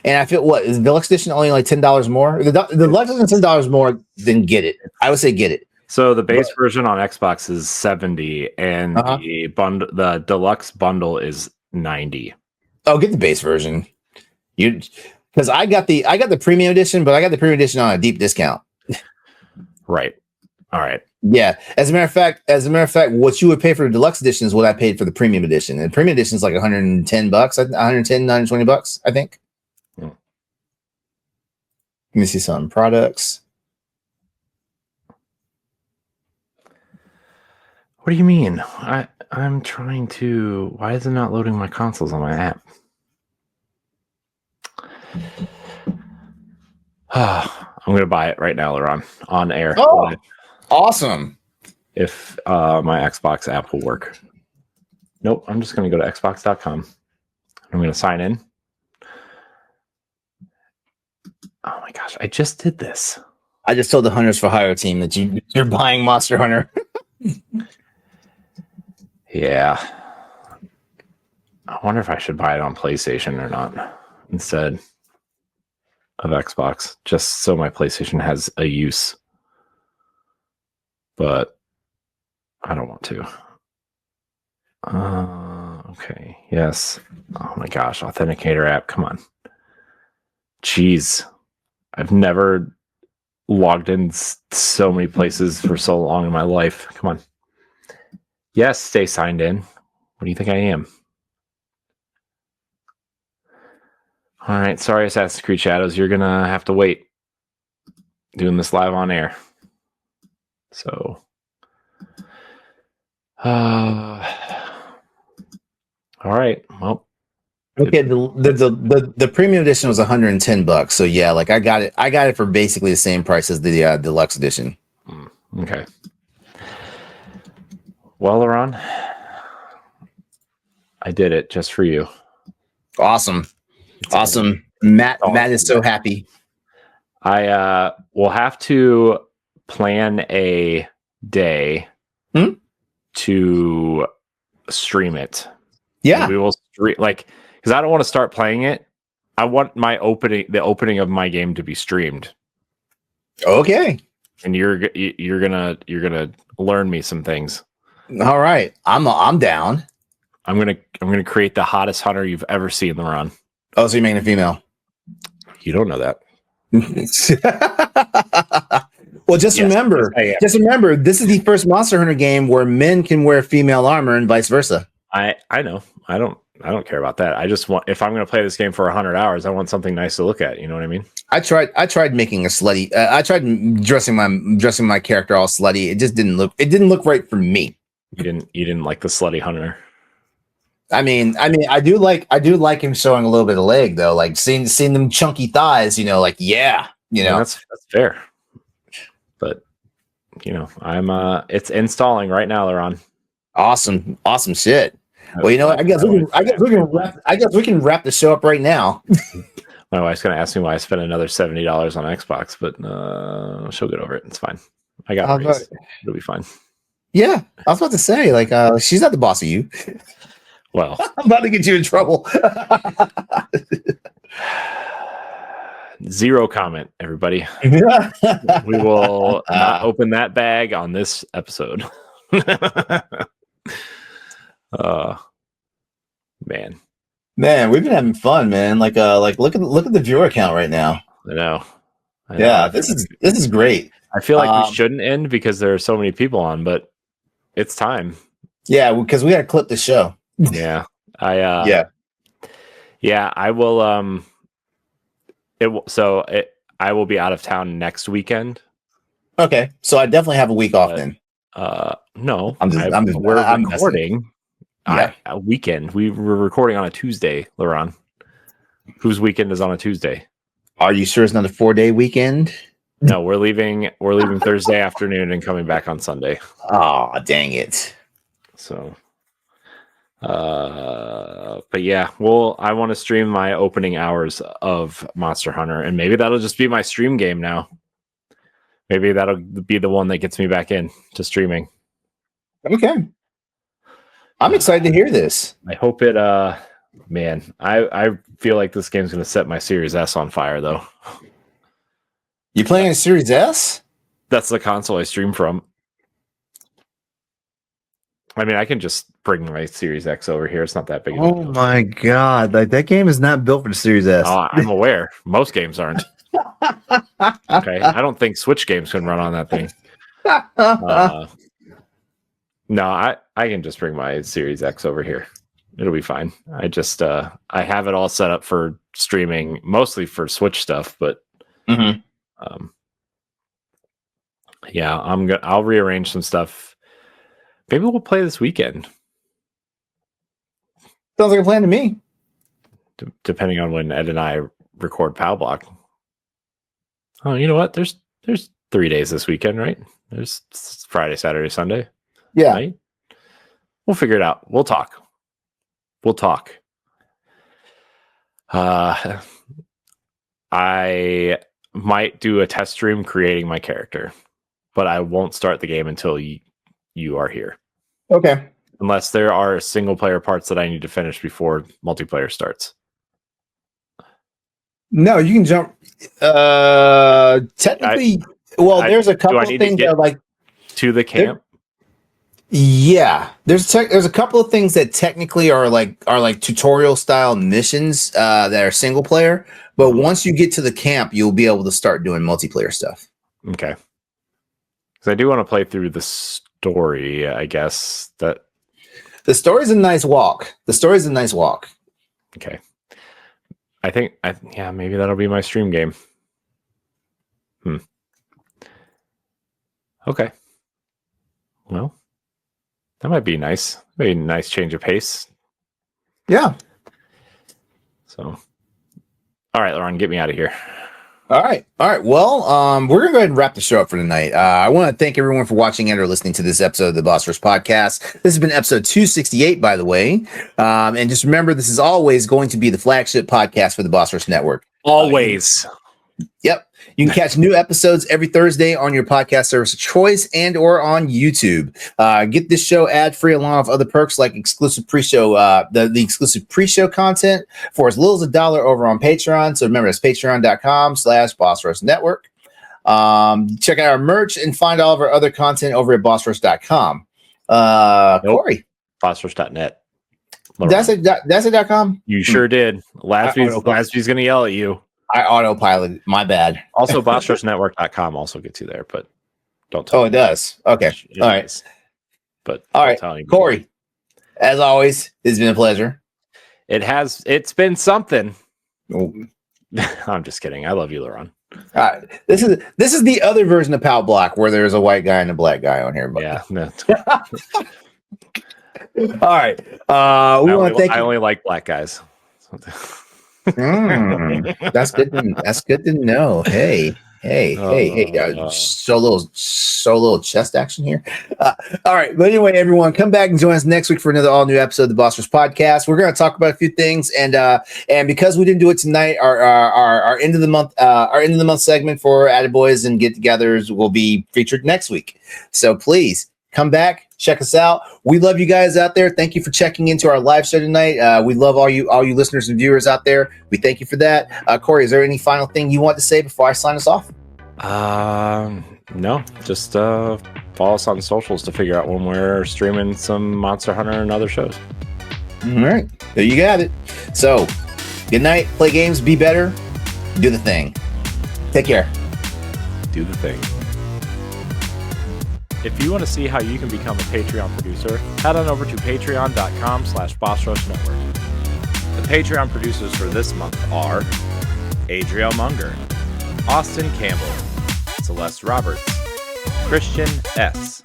I feel is the deluxe edition only like $10 more? The deluxe edition $10 more, then get it. I would say get it. So the base version on Xbox is 70, and the deluxe bundle is 90. Oh, get the base version. Because I got the premium edition, but I got the premium edition on a deep discount. Right. All right. Yeah. As a matter of fact, what you would pay for the deluxe edition is what I paid for the premium edition. And the premium edition is like $110, $120, I think. Let me see some products. What do you mean? I'm trying to. Why is it not loading my consoles on my app? I'm going to buy it right now, LeRon, on air. Oh, awesome. If my Xbox app will work. Nope, I'm just going to go to xbox.com. I'm going to sign in. Oh my gosh, I just did this. I just told the Hunters for Hire team that you're buying Monster Hunter. Yeah. I wonder if I should buy it on PlayStation or not instead of Xbox, just so my PlayStation has a use. But I don't want to. Okay. Yes. Oh my gosh. Authenticator app. Come on. Jeez. I've never logged in so many places for so long in my life. Come on. Yes. Stay signed in. What do you think I am? All right. Sorry, Assassin's Creed Shadows. You're going to have to wait. Doing this live on air. So. All right. Well. Okay, the premium edition was $110. So yeah, like I got it for basically the same price as the deluxe edition. Okay. Well, LeRon, I did it just for you. Awesome. Awesome. Matt is so happy. I will have to plan a day to stream it. Yeah. We will stream because I don't want to start playing it. I want the opening of my game to be streamed. Okay. And you're gonna learn me some things. All right. I'm down. I'm gonna create the hottest hunter you've ever seen, LeRon. Oh, so you're making a female? You don't know that. Well, just remember, this is the first Monster Hunter game where men can wear female armor and vice versa. I know. I don't care about that. I just want, if I'm going to play this game for 100 hours, I want something nice to look at. You know what I mean? I tried making a slutty. I tried dressing my character all slutty. It just didn't look right for me. You didn't like the slutty hunter. I mean, I do like him showing a little bit of leg though, like seeing them chunky thighs. Like that's fair. But it's installing right now, LeRon. Awesome shit. Well, I guess we can wrap the show up right now. My wife's gonna ask me why I spent another $70 on Xbox, but she'll get over it. It's fine. I got it. It'll be fine. Yeah, I was about to say, she's not the boss of you. Well, I'm about to get you in trouble. Zero comment, everybody. We will not open that bag on this episode. Man, we've been having fun, man. Look at the viewer count right now. I know. Yeah, this is great. I feel like we shouldn't end because there are so many people on, but it's time. Yeah, because we got to clip the show. Yeah, I will. I will be out of town next weekend. Okay, so I definitely have a week off then. No, we're recording. A weekend. We were recording on a Tuesday, LeRon. Whose weekend is on a Tuesday? Are you sure it's not a 4-day weekend? No, we're leaving Thursday afternoon and coming back on Sunday. Oh, dang it. So, but yeah, I want to stream my opening hours of Monster Hunter, and maybe that'll just be my stream game now. Maybe that'll be the one that gets me back in to streaming. Okay. I'm excited to hear this. I hope it, man, I feel like this game's going to set my Series S on fire, though. You playing a Series S? That's the console I stream from. I mean, I can just bring my Series X over here. It's not that big of a deal. Oh my God. That game is not built for the Series S. I'm aware. Most games aren't. Okay. I don't think Switch games can run on that thing. No, I can just bring my Series X over here. It'll be fine. I just I have it all set up for streaming, mostly for Switch stuff, but yeah, I'll rearrange some stuff. Maybe we'll play this weekend. Sounds like a plan to me. Depending on when Ed and I record POW Block. Oh, you know what? There's 3 days this weekend, right? There's Friday, Saturday, Sunday. Yeah. Right? We'll figure it out. We'll talk. I might do a test stream creating my character, but I won't start the game until you are here. Okay. Unless there are single player parts that I need to finish before multiplayer starts. No, you can jump. Technically, there's a couple of things that like to the camp. Yeah, there's a couple of things that technically are like tutorial style missions that are single player, but once you get to the camp, you'll be able to start doing multiplayer stuff. Okay, because I do want to play through the story. I guess that the story's a nice walk. Okay, I think maybe that'll be my stream game. Okay, well. That might be nice. Maybe a nice change of pace. Yeah. So, all right, LeRon, get me out of here. All right. Well, we're gonna go ahead and wrap the show up for tonight. I want to thank everyone for watching and or listening to this episode of the Boss Rush Podcast. This has been episode 268, by the way. And just remember, this is always going to be the flagship podcast for the Boss Rush Network. Always. Yep. You can catch new episodes every Thursday on your podcast service of choice and or on YouTube. Get this show ad-free along with other perks like exclusive pre-show, the exclusive pre-show content for as little as $1 over on Patreon. So remember, it's patreon.com/Boss Rush Network. Check out our merch and find all of our other content over at bossrush.com. Corey. Bossrush.net. That's it .com? You sure did. Lasby's going to yell at you. I autopilot. My bad. Also, bossrushnetwork.com also gets you there, but don't tell me. It does. Okay. All right. But all right, Corey, as always, it's been a pleasure. It's been something. Oh. I'm just kidding. I love you, LeRon. All right. This is the other version of Pout Block where there's a white guy and a black guy on here. But. Yeah. No. All right. We want to thank you. I only like black guys. That's good to know. Hey. So little chest action here. All right, but anyway, everyone, come back and join us next week for another all new episode of the Boss Rush Podcast. We're going to talk about a few things, and because we didn't do it tonight, our end of the month segment for Attaboys and get-togethers will be featured next week. So please come back. Check us out. We love you guys out there. Thank you for checking into our live show tonight. We love all you listeners and viewers out there. We thank you for that. Corey, is there any final thing you want to say before I sign us off? No. Just follow us on socials to figure out when we're streaming some Monster Hunter and other shows. All right. There you got it. So, good night. Play games. Be better. Do the thing. Take care. Do the thing. If you want to see how you can become a Patreon producer, head on over to patreon.com/BossRushNetwork. The Patreon producers for this month are Adriel Munger, Austin Campbell, Celeste Roberts, Christian S.,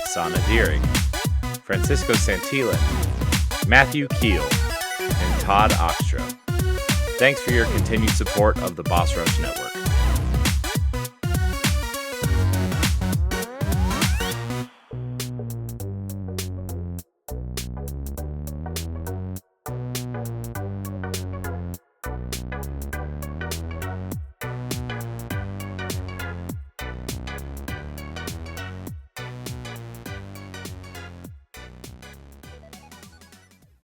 Sana Deering, Francisco Santillan, Matthew Keel, and Todd Oxtra. Thanks for your continued support of the Boss Rush Network.